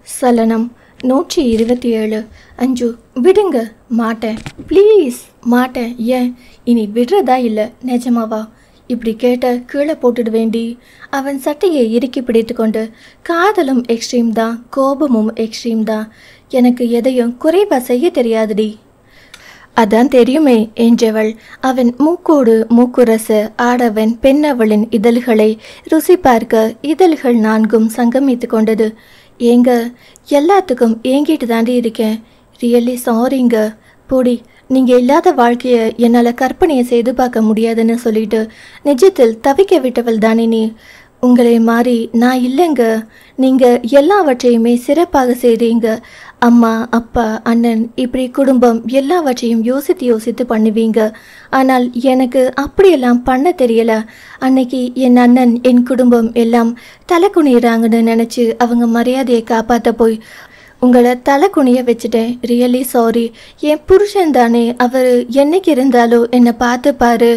சலனம் 127. அஞ்சு, விடுங்க. மாட்டேன், ப்ளீஸ் மாட்டேன். ஏன் இனி விடுறதா இல்லை நிஜமாவா? இப்படி கேட்ட கீழே போட்டுடு வேண்டி அவன் சட்டையை இறுக்கி பிடித்து கொண்டு, காதலும் எக்ஸ்ட்ரீம் தான், கோபமும் எக்ஸ்ட்ரீம் தான், எனக்கு எதையும் குறைவா செய்ய தெரியாதுடி. அதான் தெரியுமே என்றவள் அவன் மூக்கோடு மூக்குரச ஆடவன் பெண்ணவளின் இதழ்களை ருசி பார்க்க இதழ்கள் நான்கும் சங்கமித்து கொண்டது. ஏங்க, எல்லாத்துக்கும் ஏங்கிட்டு தாண்டி இருக்கேன். ரியலி சாரிங்க. போடி, நீங்கள் இல்லாத வாழ்க்கையை என்னால் கற்பனையை செய்து பார்க்க முடியாதுன்னு சொல்லிட்டு நிஜத்தில் தவிக்க விட்டவள் தானே நீ. உங்களை மாறி நான் இல்லைங்க. நீங்கள் எல்லாவற்றையுமே சிறப்பாக செய்கிறீங்க. அம்மா, அப்பா, அண்ணன், இப்படி குடும்பம் எல்லாவற்றையும் யோசித்து யோசித்து பண்ணுவீங்க. ஆனால் எனக்கு அப்படியெல்லாம் பண்ண தெரியல. அன்னைக்கு என் அண்ணன், என் குடும்பம் எல்லாம் தலை குனிறாங்கன்னு நினச்சி அவங்க மரியாதையை காப்பாற்ற போய் உங்களை தலை குனிய வச்சுட்டேன். Really sorry. என் புருஷன் தானே, அவர் என்னைக்கு இருந்தாலோ என்னை பார்த்துப்பாரு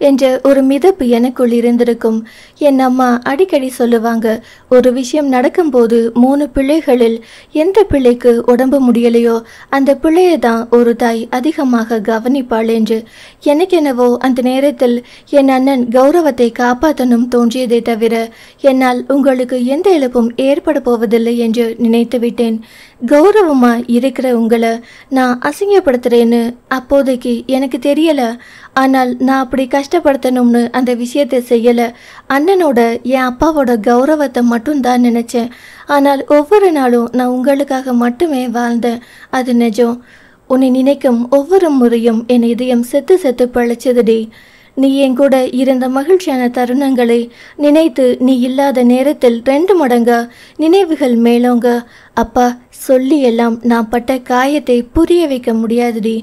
என்ற ஒரு மிதப்பு எனக்குள் இருந்திருக்கும். என் அம்மா அடிக்கடி சொல்லுவாங்க, ஒரு விஷயம் நடக்கும்போது 3 பிள்ளைகளில் எந்த பிள்ளைக்கு உடம்பு முடியலையோ அந்த பிள்ளையை தான் ஒரு தாய் அதிகமாக கவனிப்பாள் என்று. எனக்கெனவோ அந்த நேரத்தில் என் அண்ணன் கௌரவத்தை காப்பாற்றணும் தோன்றியதை தவிர என்னால் உங்களுக்கு எந்த இழப்பும் ஏற்பட போவதில்லை என்று நினைத்து விட்டேன். கௌரவமா இருக்கிற உங்களை நான் அசிங்கப்படுத்துறேன்னு அப்போதைக்கு எனக்கு தெரியல. ஆனால் நான் அப்படி கஷ்டப்படுத்தணும்னு அந்த விஷயத்தை செய்யலை. அண்ணனோட என் அப்பாவோட கௌரவத்தை மட்டும்தான் நினச்சேன். ஆனால் ஒவ்வொரு நாளும் நான் உங்களுக்காக மட்டுமே வாழ்ந்தேன். அது நிஜம். உன்னை நினைக்கும் ஒவ்வொரு முறையும் என் இதயம் செத்து செத்து பழிச்சதுடி. நீ என் கூட இருந்த மகிழ்ச்சியான தருணங்களை நினைத்து நீ இல்லாத நேரத்தில் 2 மடங்கா நினைவுகள் மேலோங்க. அப்பா, சொல்லி எல்லாம் நான் பட்ட காயத்தை புரிய வைக்க முடியாதுடி.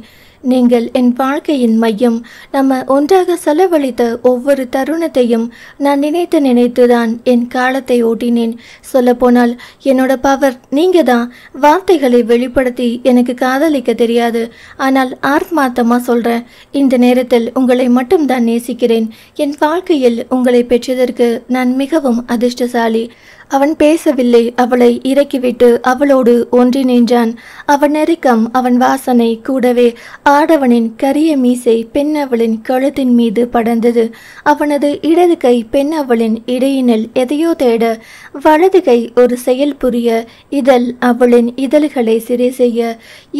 நீங்கள் என் வாழ்க்கையின் மையம். நம்ம ஒன்றாக செலவழித்த ஒவ்வொரு தருணத்தையும் நான் நினைத்து நினைத்து தான் என் காலத்தை ஓட்டினேன். சொல்லப்போனால் என்னோட பவர் நீங்கள் தான். வார்த்தைகளை வெளிப்படுத்தி எனக்கு காதலிக்க தெரியாது. ஆனால் ஆத்மார்த்தமாக சொல்கிறேன், இந்த நேரத்தில் உங்களை மட்டும்தான் நேசிக்கிறேன். என் வாழ்க்கையில் உங்களை பெற்றதற்கு நான் மிகவும் அதிர்ஷ்டசாலி. அவன் பேசவில்லை. அவளை இறக்கிவிட்டு அவளோடு ஒன்றி நின்றான். அவன் நெருக்கம், அவன் வாசனை, கூடவே ஆடவனின் கரிய மீசை பெண்ணவளின் கழுத்தின் மீது படர்ந்தது. அவனது இடது கை பெண்ணவளின் இடையினில் எதையோ தேட, வலது கை ஒரு செயல் புரிய, இதழ் அவளின் இதழ்களை சிறை செய்ய,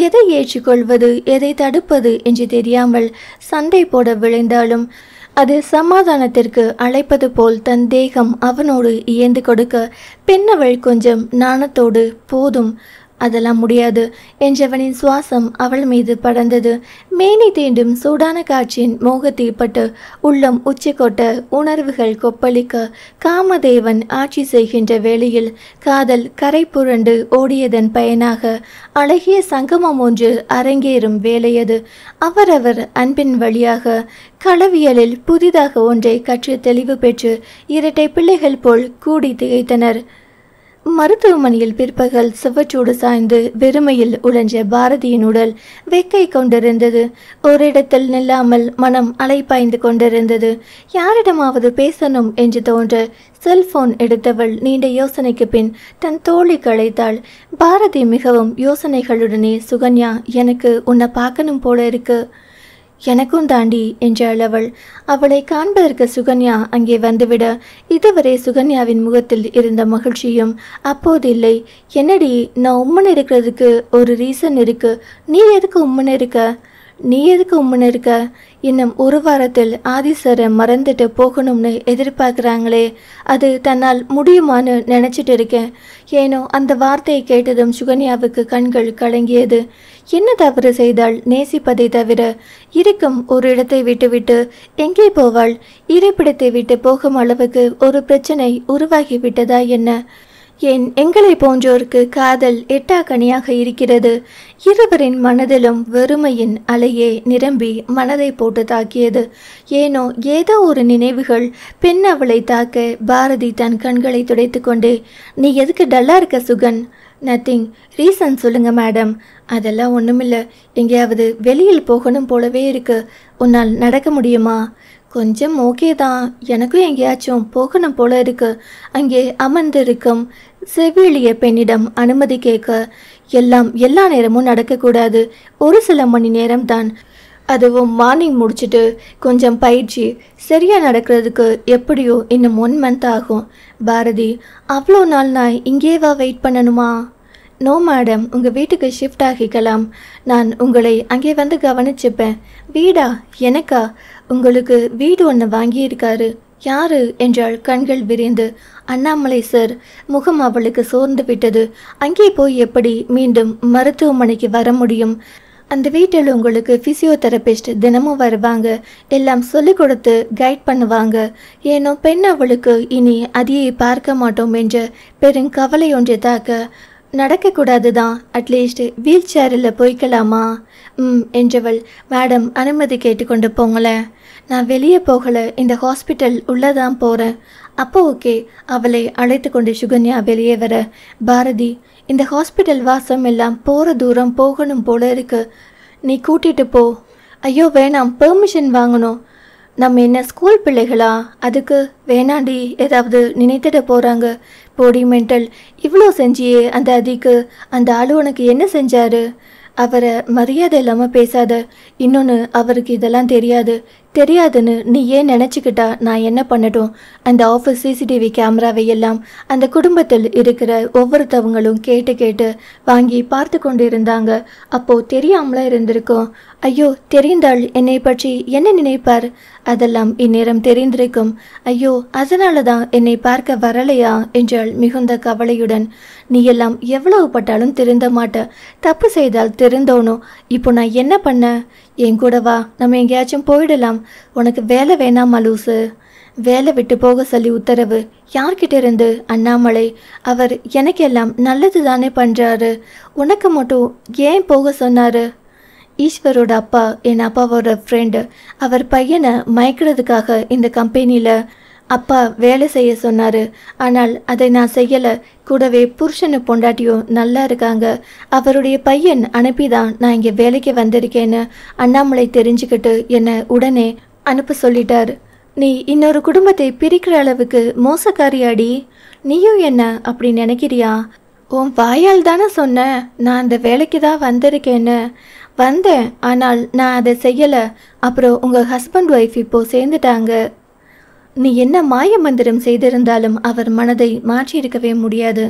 எதை ஏற்றுக்கொள்வது எதை தடுப்பது என்று தெரியாமல் சண்டை போட விளைந்தாலும் அது சமாதானத்திற்கு அழைப்பது போல் தன் தேகம் அவனோடு இயந்து கொடுக்க, பெண்ணவள் கொஞ்சம் நாணத்தோடு, போதும், அதெல்லாம் முடியாது என்றவனின் சுவாசம் அவள் மீது படர்ந்தது. மேனி தீண்டும் சூடான காற்றின் மோகத்தீப்பட்டு உள்ளம் உச்சி கொட்ட, உணர்வுகள் கொப்பளிக்க, காமதேவன் ஆட்சி செய்கின்ற வேளையில் காதல் கரை புரண்டு ஓடியதன் பயனாக அழகிய சங்கமம் ஒன்று அரங்கேறும் வேலையது. அவரவர் அன்பின் வழியாக களவியலில் புதிதாக ஒன்றை கற்று தெளிவு பெற்று 2 பிள்ளைகள் போல் கூடி திகைத்தனர். மருத்துவமனையில் பிற்பகல் சுவற்றோடு சாய்ந்து வெறுமையில் உழன்ற பாரதியின் உடல் வெக்கை கொண்டிருந்தது. ஒரு இடத்தில் நில்லாமல் மனம் அலைப்பாய்ந்து கொண்டிருந்தது. யாரிடமாவது பேசணும் என்று தோன்ற செல்போன் எடுத்தவள் நீண்ட யோசனைக்கு பின் தன் தோழி களைத்தாள். பாரதி மிகவும் யோசனைகளுடனே, சுகன்யா, எனக்கு உன்னை பார்க்கணும் போல இருக்கு. எனக்கும் தாண்டி என்றாள் அவள். அவளை காண்பதற்கு சுகன்யா அங்கே வந்துவிட இதுவரை சுகன்யாவின் முகத்தில் இருந்த மகிழ்ச்சியும் அப்போது இல்லை. என்னடி, நான் உம்மன் இருக்கிறதுக்கு ஒரு ரீசன் இருக்கு. நீ எதுக்கு உம்மன் இருக்க? இன்னும் 1 வாரத்தில் ஆதிசரை மறந்துட்டு போகணும்னு எதிர்பார்க்குறாங்களே, அது தன்னால் முடியுமான்னு நினச்சிட்டு இருக்கேன். ஏனோ அந்த வார்த்தையை கேட்டதும் சுகன்யாவுக்கு கண்கள் கலங்கியது. என்ன தவறு செய்தால்? நேசிப்பதை தவிர. இருக்கும் ஒரு இடத்தை விட்டுவிட்டு எங்கே போவாள்? இருப்பிடத்தை விட்டு போகும் அளவுக்கு ஒரு பிரச்சனை உருவாகிவிட்டதா என்ன? ஏன் எங்களை போன்றோருக்கு காதல் எட்டாக்கனியாக இருக்கிறது. இருவரின் மனதிலும் வெறுமையின் அலையே நிரம்பி மனதை போட்டு தாக்கியது. ஏனோ ஏதோ ஒரு நினைவுகள் பெண் அவளை தாக்க பாரதி தன் கண்களை துடைத்து கொண்டே, நீ எதுக்கு டல்லா இருக்க சுகன்? நத்திங். ரீசன் சொல்லுங்க மேடம். அதெல்லாம் ஒன்றுமில்லை. எங்கேயாவது வெளியில் போகணும் போலவே இருக்கு. உன்னால் நடக்க முடியுமா? கொஞ்சம் ஓகே தான். எனக்கும் எங்கேயாச்சும் போகணும் போல இருக்கு. அங்கே அமர்ந்திருக்கும் செவிலிய பெண்ணிடம் அனுமதி கேட்க, எல்லாம் எல்லா நேரமும் நடக்கக்கூடாது, ஒரு சில மணி நேரம்தான், அதுவும் மார்னிங் முடிச்சுட்டு கொஞ்சம் பயிற்சி சரியாக நடக்கிறதுக்கு எப்படியோ இன்னும் 1 மந்த் ஆகும். பாரதி, அவ்வளோ நாள் நான் இங்கேவா வெயிட் பண்ணணுமா? நோ மேடம், உங்கள் வீட்டுக்கு ஷிஃப்ட் ஆகிக்கலாம். நான் உங்களை அங்கே வந்து கவனிச்சுப்பேன். வீடா? எனக்கா? உங்களுக்கு வீடு ஒன்று வாங்கியிருக்காரு. யாரு என்றால் கண்கள் விரிந்து. அண்ணாமலை சார். முகம் அவளுக்கு சோர்ந்து விட்டது. அங்கே போய் எப்படி மீண்டும் மருத்துவமனைக்கு வர முடியும்? அந்த வீட்டில் உங்களுக்கு ஃபிசியோதெரபிஸ்ட் தினமும் வருவாங்க, எல்லாம் சொல்லிக் கொடுத்து கைட் பண்ணுவாங்க. ஏனோ பெண் அவளுக்கு இனி அதையே பார்க்க மாட்டோம் என்ற பெருங்கவலை ஒன்றை தாக்க, நடக்கக்கூடாது தான், அட்லீஸ்ட் வீல் சேரில் போய்க்கலாமா என்றவள், மேடம் அனுமதி கேட்டுக்கொண்டு போங்களேன். நான் வெளியே போகலை, இந்த ஹாஸ்பிட்டல் உள்ளதான் போகிறேன். அப்போ ஓகே. அவளை அழைத்து கொண்டு சுகன்யா வெளியே வர, பாரதி, இந்த ஹாஸ்பிட்டல் வாசம் எல்லாம் போகிற தூரம் போகணும் போல இருக்கு, நீ கூட்டிகிட்டு போ. ஐயோ வேணாம், பெர்மிஷன் வாங்கணும். நம்ம என்ன ஸ்கூல் பிள்ளைகளா? அதுக்கு வேணாண்டி, ஏதாவது நினைத்திட போகிறாங்க. போடி மென்டல், இவ்வளோ செஞ்சியே அந்த அதிக்கு. அந்த ஆளு உனக்கு என்ன செஞ்சாரு? அவரை மரியாதை இல்லாமல் பேசாத. இன்னொன்று, அவருக்கு இதெல்லாம் தெரியாதுன்னு நீ ஏன் நினச்சிக்கிட்டா நான் என்ன பண்ணட்டும்? அந்த ஆஃபீஸ் சிசிடிவி கேமராவை எல்லாம் அந்த குடும்பத்தில் இருக்கிற ஒவ்வொருத்தவங்களும் கேட்டு வாங்கி பார்த்து கொண்டு இருந்தாங்க. அப்போது தெரியாமல இருந்திருக்கும். ஐயோ, தெரிந்தால் என்னை பற்றி என்ன நினைப்பார்? அதெல்லாம் இந்நேரம் தெரிந்திருக்கும். ஐயோ, அதனால தான் என்னை பார்க்க வரலையா என்றாள் மிகுந்த கவலையுடன். நீ எல்லாம் எவ்வளவு பட்டாலும் திருந்த மாட்ட. தப்பு செய்தால் திருந்தோணும். இப்போ நான் என்ன பண்ண? என் கூட வா, நம்ம எங்கேயாச்சும் போயிடலாம். உனக்கு வேலை வேணாமா லூசு? வேலை விட்டு போக சொல்லி உத்தரவு. யார்கிட்ட இருந்து? அண்ணாமலை. அவர் எனக்கு எல்லாம் நல்லது தானே பண்ணுறாரு. உனக்கு மட்டும் ஏன் போக சொன்னார்? ஈஸ்வரோட அப்பா என் அப்பாவோட ஃப்ரெண்டு. அவர் பையனை மயக்கிறதுக்காக இந்த கம்பெனியில் அப்பா வேலை செய்ய சொன்னார். ஆனால் அதை நான் செய்யலை. கூடவே புருஷனு பொண்டாட்டியும் நல்லா இருக்காங்க. அவருடைய பையன் அனுப்பிதான் நான் இங்கே வேலைக்கு வந்திருக்கேன்னு அண்ணாமலை தெரிஞ்சுக்கிட்டு என்னை உடனே அனுப்ப சொல்லிட்டார். நீ இன்னொரு குடும்பத்தை பிரிக்கிற அளவுக்கு மோசக்காரியாடி. நீயும் என்ன அப்படி நினைக்கிறியா? உன் வாயால் தானே சொன்னேன் நான் அந்த வேலைக்கு தான் வந்திருக்கேன்னு. வந்தேன், ஆனால் நான் அதை செய்யலை. அப்புறம் உங்கள் ஹஸ்பண்ட் ஒய்ஃப் இப்போது சேர்ந்துட்டாங்க. நீ என்ன மாய மந்திரம் செய்திருந்தாலும் அவர் மனதை மாற்றியிருக்கவே முடியாது.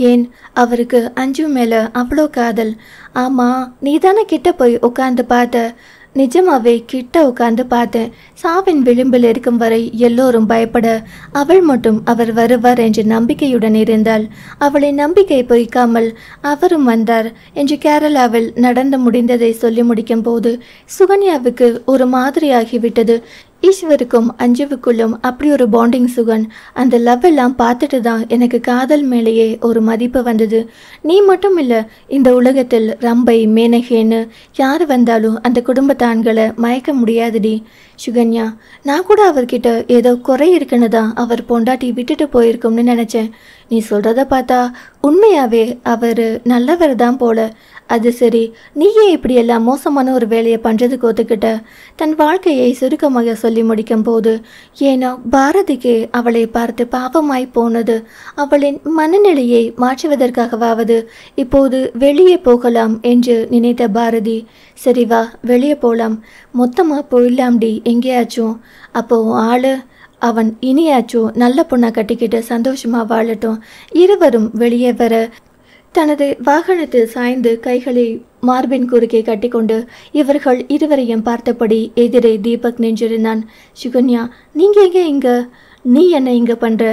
ஏன், அவருக்கு அஞ்சு மேலே அவ்வளோ காதல். ஆமாம், நீ தானே கிட்ட போய் உட்காந்து பார்த்த. நிஜமாவே கிட்ட உட்காந்து பார்த்தேன். சாவின் விளிம்பில் இருக்கும் வரை எல்லோரும் பயப்பட, அவள் மட்டும் அவர் வருவார் என்ற நம்பிக்கையுடன் இருந்தாள். அவளை நம்பிக்கை பொய்க்காமல் அவரும் வந்தார் என்று கேரளாவில் நடந்து முடிந்ததை சொல்லி முடிக்கும் போது சுகன்யாவுக்கு ஒரு மாதிரியாகிவிட்டது. ஈஸ்வருக்கும் அஞ்சுவுக்குள்ளும் அப்படி ஒரு பாண்டிங் சுகன். அந்த லவ் எல்லாம் பார்த்துட்டு தான் எனக்கு காதல் மேலேயே ஒரு மதிப்பு வந்தது. நீ மட்டும் இல்லை, இந்த உலகத்தில் ரம்பை மேனகேன்னு யார் வந்தாலும் அந்த குடும்பத்தான்களை மயக்க முடியாதுடி. சுகன்யா, நான் கூட அவர்கிட்ட ஏதோ குறை இருக்குன்னு தான் அவர் பொண்டாட்டி விட்டுட்டு போயிருக்கும்னு நினச்சேன். நீ சொல்கிறத பார்த்தா உண்மையாகவே அவர் நல்லவர் தான் போல. அது சரி, நீயே இப்படியெல்லாம் மோசமான ஒரு வேலையை பண்ணுறதுக்கு ஒத்துக்கிட்ட. தன் வாழ்க்கையை சுருக்கமாக சொல்லி முடிக்கும் போது ஏனோ பாரதிக்கு அவளை பார்த்து பாவமாய் போனது. அவளின் மனநிலையை மாற்றுவதற்காகவாவது இப்போது வெளியே போகலாம் என்று நினைத்த பாரதி, சரி வா வெளியே போகலாம், மொத்தமாக போயிடலாம்டி எங்கேயாச்சும். அப்போ ஆளு அவன் இனியாச்சும் நல்ல பொண்ணை கட்டிக்கிட்டு சந்தோஷமாக வாழட்டும். இருவரும் வெளியே வர தனது வாகனத்தில் சாய்ந்து கைகளை மார்பின் குறுக்கே கட்டிக்கொண்டு இவர்கள் இருவரையும் பார்த்தபடி எதிரே தீபக் நின்றிருந்தான். சுகன்யா, நீங்கள் எங்கே இங்கே? நீ என்ன இங்கே பண்ணுற?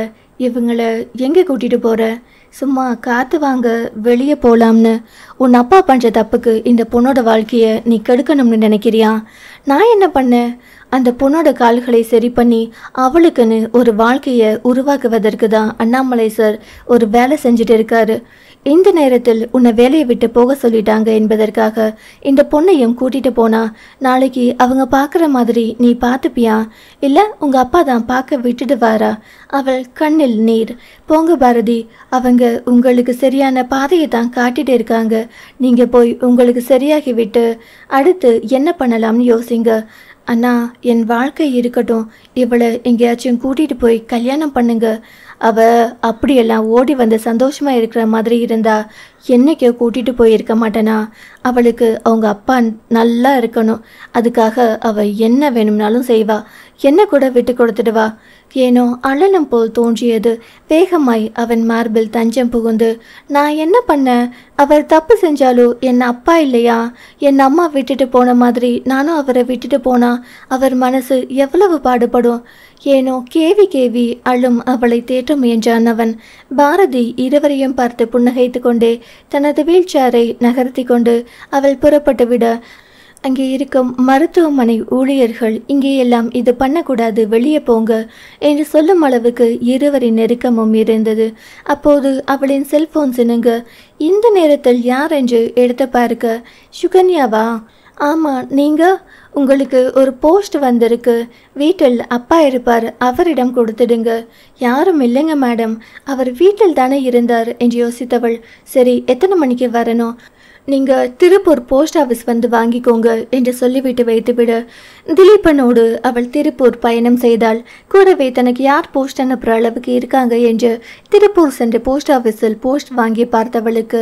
இவங்களை எங்கே கூட்டிகிட்டு போகிற? சும்மா காற்று வாங்க வெளியே போகலாம்னு. உன் அப்பா பண்ணுற தப்புக்கு இந்த பொண்ணோட வாழ்க்கையை நீ கெடுக்கணும்னு நினைக்கிறியா? நான் என்ன பண்ணேன்? அந்த பொண்ணோட கால்களை சரி பண்ணி அவளுக்குன்னு ஒரு வாழ்க்கையை உருவாக்குவதற்கு தான் அண்ணாமலை சார் ஒரு வேலை செஞ்சுட்டு இருக்காரு. இந்த நேரத்தில் உன்னை வேலையை விட்டு போக சொல்லிட்டாங்க என்பதற்காக இந்த பொண்ணையும் கூட்டிகிட்டு போனா நாளைக்கு அவங்க பார்க்குற மாதிரி நீ பார்த்துப்பியா? இல்லை உங்கள் அப்பா தான் பார்க்க விட்டுடுவாரா? அவள் கண்ணில் நீர். போங்க பாரதி, அவங்க உங்களுக்கு சரியான பாதையை தான் காட்டிட்டு இருக்காங்க. நீங்கள் போய் உங்களுக்கு சரியாகி விட்டு அடுத்து என்ன பண்ணலாம்னு யோசிங்க. அண்ணா, என் வாழ்க்கை இருக்கட்டும், இவளை எங்கேயாச்சும் கூட்டிகிட்டு போய் கல்யாணம் பண்ணுங்க. அவ அப்படியெல்லாம் ஓடி வந்து சந்தோஷமா இருக்கிற மாதிரி இருந்தா என்னைக்கோ கூட்டிகிட்டு போயிருக்க மாட்டேனா? அவளுக்கு அவங்க அப்பா நல்லா இருக்கணும். அதுக்காக அவ என்ன வேணும்னாலும் செய்வா. என்ன கூட விட்டு கொடுத்துடுவா. ஏனோ அழலம் போல் தோன்றியது. வேகமாய் அவன் மார்பில் தஞ்சம் புகுந்து, நான் என்ன பண்ண? அவர் தப்பு செஞ்சாலோ என் அப்பா இல்லையா? என் அம்மா விட்டுட்டு போன மாதிரி நானும் அவரை விட்டுட்டு போனா அவர் மனசு எவ்வளவு பாடுபடும்? ஏனோ கேவி கேவி அழும் அவளை தேற்ற முயன்றான் அவன். பாரதி இருவரையும் பார்த்து புன்னகைத்து கொண்டே தனது வீல்சேரை நகர்த்தி கொண்டு அவள் புறப்பட்டு விட, அங்கே இருக்கும் மருத்துவமனை ஊழியர்கள் இங்கேயெல்லாம் இது பண்ணக்கூடாது, வெளியே போங்க என்று சொல்லும் அளவுக்கு இருவரின் நெருக்கமும் இருந்தது. அப்போது அவளின் செல்போன் சினுங்க. இந்த நேரத்தில் யார் என்று எடுத்து பார்க்க, சுகன்யாவா? ஆமாம், நீங்கள்? உங்களுக்கு ஒரு போஸ்ட் வந்திருக்கு. வீட்டில் அப்பா இருப்பார், அவரிடம் கொடுத்துடுங்க. யாரும் இல்லைங்க மேடம், அவர் வீட்டில் தானே இருந்தார் என்று யோசித்தவள், சரி எத்தனை மணிக்கு வரணும்? நீங்கள் திருப்பூர் போஸ்ட் ஆஃபீஸ் வந்து வாங்கிக்கோங்க என்று சொல்லிவிட்டு வைத்துவிட திலீபனோடு அவள் திருப்பூர் பயணம் செய்தாள். கூடவே தனக்கு யார் போஸ்ட் அனுப்புகிற அளவுக்கு இருக்காங்க என்று திருப்பூர் சென்று போஸ்ட் ஆஃபீஸில் போஸ்ட் வாங்கி பார்த்தவளுக்கு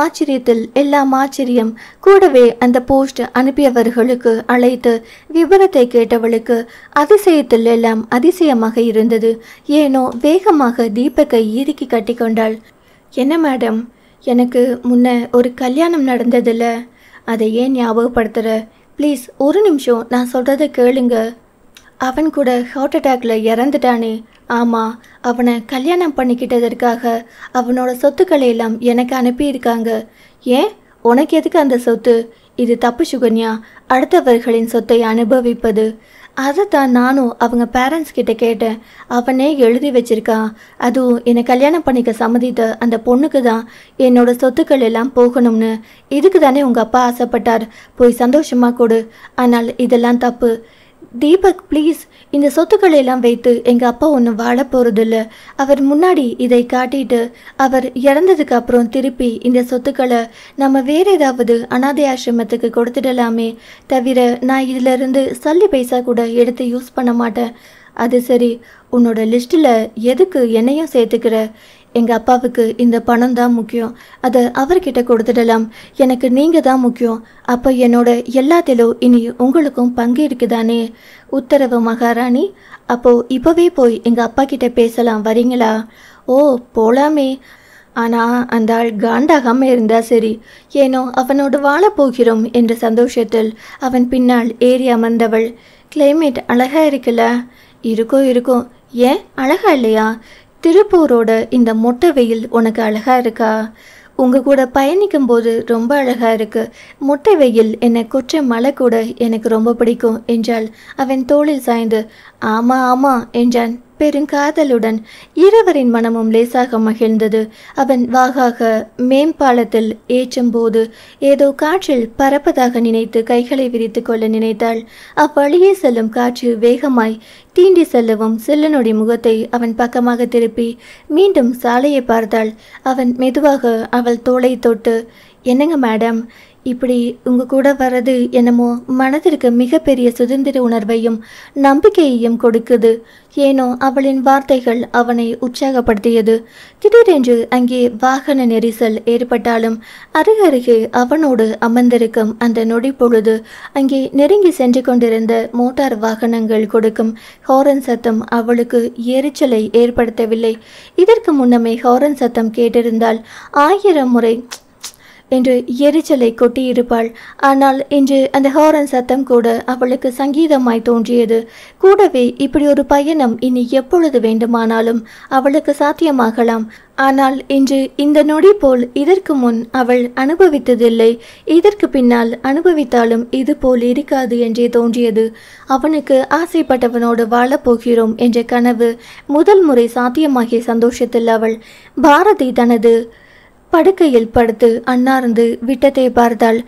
ஆச்சரியத்தில் எல்லாம் ஆச்சரியம். கூடவே அந்த போஸ்ட் அனுப்பியவர்களுக்கு அழைத்து விவரத்தை கேட்டவளுக்கு அதிசயத்தில் எல்லாம் அதிசயமாக இருந்தது. ஏனோ வேகமாக தீபக்கை இறுக்கி கட்டி கொண்டாள். என்ன மேடம், எனக்கு முன்ன ஒரு கல்யாணம் நடந்ததில்ல, அதை ஏன் ஞாபகப்படுத்துகிற? ப்ளீஸ் ஒரு நிமிஷம் நான் சொல்கிறத கேளுங்க. அவன் கூட ஹார்ட் அட்டாக்ல இறந்துட்டானே. ஆமாம், அவனை கல்யாணம் பண்ணிக்கிட்டதற்காக அவனோட சொத்துக்களை எல்லாம் எனக்கு அனுப்பியிருக்காங்க. ஏன், உனக்கு எதுக்கு அந்த சொத்து? இது தப்பு சுகன்யா, அடுத்தவர்களின் சொத்தை அனுபவிப்பது. அதைத்தான் நானும் அவங்க பேரண்ட்ஸ் கிட்ட கேட்டேன். அவனே எழுதி வச்சிருக்கான். அதுவும் என்னை கல்யாணம் பண்ணிக்க சம்மதித்த அந்த பொண்ணுக்கு தான் என்னோட சொத்துக்கள் எல்லாம் போகணும்னு. இதுக்கு தானே உங்கள் அப்பா ஆசைப்பட்டார். போய் சந்தோஷமாக கொடு. ஆனால் இதெல்லாம் தப்பு. தீபக் ப்ளீஸ், இந்த சொத்துக்களை எல்லாம் வைத்து எங்கள் அப்பா ஒன்றும் வாழ போகிறதில்ல. அவர் முன்னாடி இதை காட்டிட்டு அவர் இறந்ததுக்கு அப்புறம் திருப்பி இந்த சொத்துக்களை நம்ம வேற ஏதாவது அனாதை ஆசிரமத்துக்கு கொடுத்துடலாமே தவிர நான் இதிலிருந்து சல்லி பைசா கூட எடுத்து யூஸ் பண்ண மாட்டேன். அது சரி, உன்னோட லிஸ்ட்டில் எதுக்கு என்னையும் சேர்த்துக்கிற? எங்கள் அப்பாவுக்கு இந்த பணம் தான் முக்கியம். அதை அவர்கிட்ட கொடுத்துடலாம். எனக்கு நீங்கள் தான் முக்கியம். அப்போ என்னோட எல்லாத்திலும் இனி உங்களுக்கும் பங்கு இருக்குதானே? உத்தரவு மகாராணி. அப்போது இப்போவே போய் எங்கள் அப்பா கிட்ட பேசலாம், வரீங்களா? ஓ போகலாமே. ஆனால் அந்த ஆள் காண்டாகாமல் இருந்தால் சரி. ஏனோ அவனோடு வாழப்போகிறோம் என்ற சந்தோஷத்தில் அவன் பின்னால் ஏறி அமர்ந்தவள். கிளைமேட் அழகாக இருக்குல்ல? இருக்கும். ஏன் அழகா இல்லையா? திருப்பூரோட இந்த மொட்டை வெயில் உனக்கு அழகா இருக்கா? உங்கள் கூட பயணிக்கும் போது ரொம்ப அழகா இருக்கு. மொட்டை வெயில் என்னை கொற்ற மழை கூட எனக்கு ரொம்ப பிடிக்கும் என்றாள் அவன் தோளில் சாய்ந்து. ஆமாம் என்றான் பெருங்காதலுடன். இருவரின் மனமும் லேசாக மகிழ்ந்தது. அவன் வாகாக மேம்பாலத்தில் ஏற்றும்போது ஏதோ காற்றில் பறப்பதாக நினைத்து கைகளை விரித்து கொள்ள நினைத்தாள். அவ்வழியே செல்லும் காற்று வேகமாய் தீண்டி செல்லவும் செல்லனுடைய முகத்தை அவன் பக்கமாக திருப்பி மீண்டும் சாலையை பார்த்தாள். அவன் மெதுவாக அவள் தோளை தொட்டு, என்னங்க மேடம், இப்படி உங்கள் கூட வர்றது என்னமோ மனதிற்கு மிகப்பெரிய சுதந்திர உணர்வையும் நம்பிக்கையையும் கொடுக்குது. ஏனோ அவளின் வார்த்தைகள் அவனை உற்சாகப்படுத்தியது. திடீரென்று அங்கே வாகன நெரிசல் ஏற்பட்டாலும் அருகருகே அவனோடு அமர்ந்திருக்கும் அந்த நொடி பொழுது அங்கே நெருங்கி சென்று கொண்டிருந்த மோட்டார் வாகனங்கள் கொடுக்கும் ஹாரன் சத்தம் அவளுக்கு எரிச்சலை ஏற்படுத்தவில்லை. இதற்கு முன்னமே ஹாரன் சத்தம் கேட்டிருந்தால் 1000 முறை என்று எரிச்சலை கொட்டியிருப்பாள். ஆனால் இன்று அந்த ஹாரன் சத்தம் கூட அவளுக்கு சங்கீதமாய் தோன்றியது. கூடவே இப்படி ஒரு பயணம் இனி எப்பொழுது வேண்டுமானாலும் அவளுக்கு சாத்தியமாகலாம். ஆனால் இன்று இந்த நொடி போல் இதற்கு முன் அவள் அனுபவித்ததில்லை. இதற்கு பின்னால் அனுபவித்தாலும் இது போல் இருக்காது என்றே தோன்றியது. அவனுக்கு ஆசைப்பட்டவனோடு வாழப்போகிறோம் என்ற கனவு முதல் முறை சாத்தியமாகிய சந்தோஷத்தில் அவள் பாரதி தனது படுக்கையில் படுத்து அன்னார்ந்து விட்டத்தை பார்த்தாள்.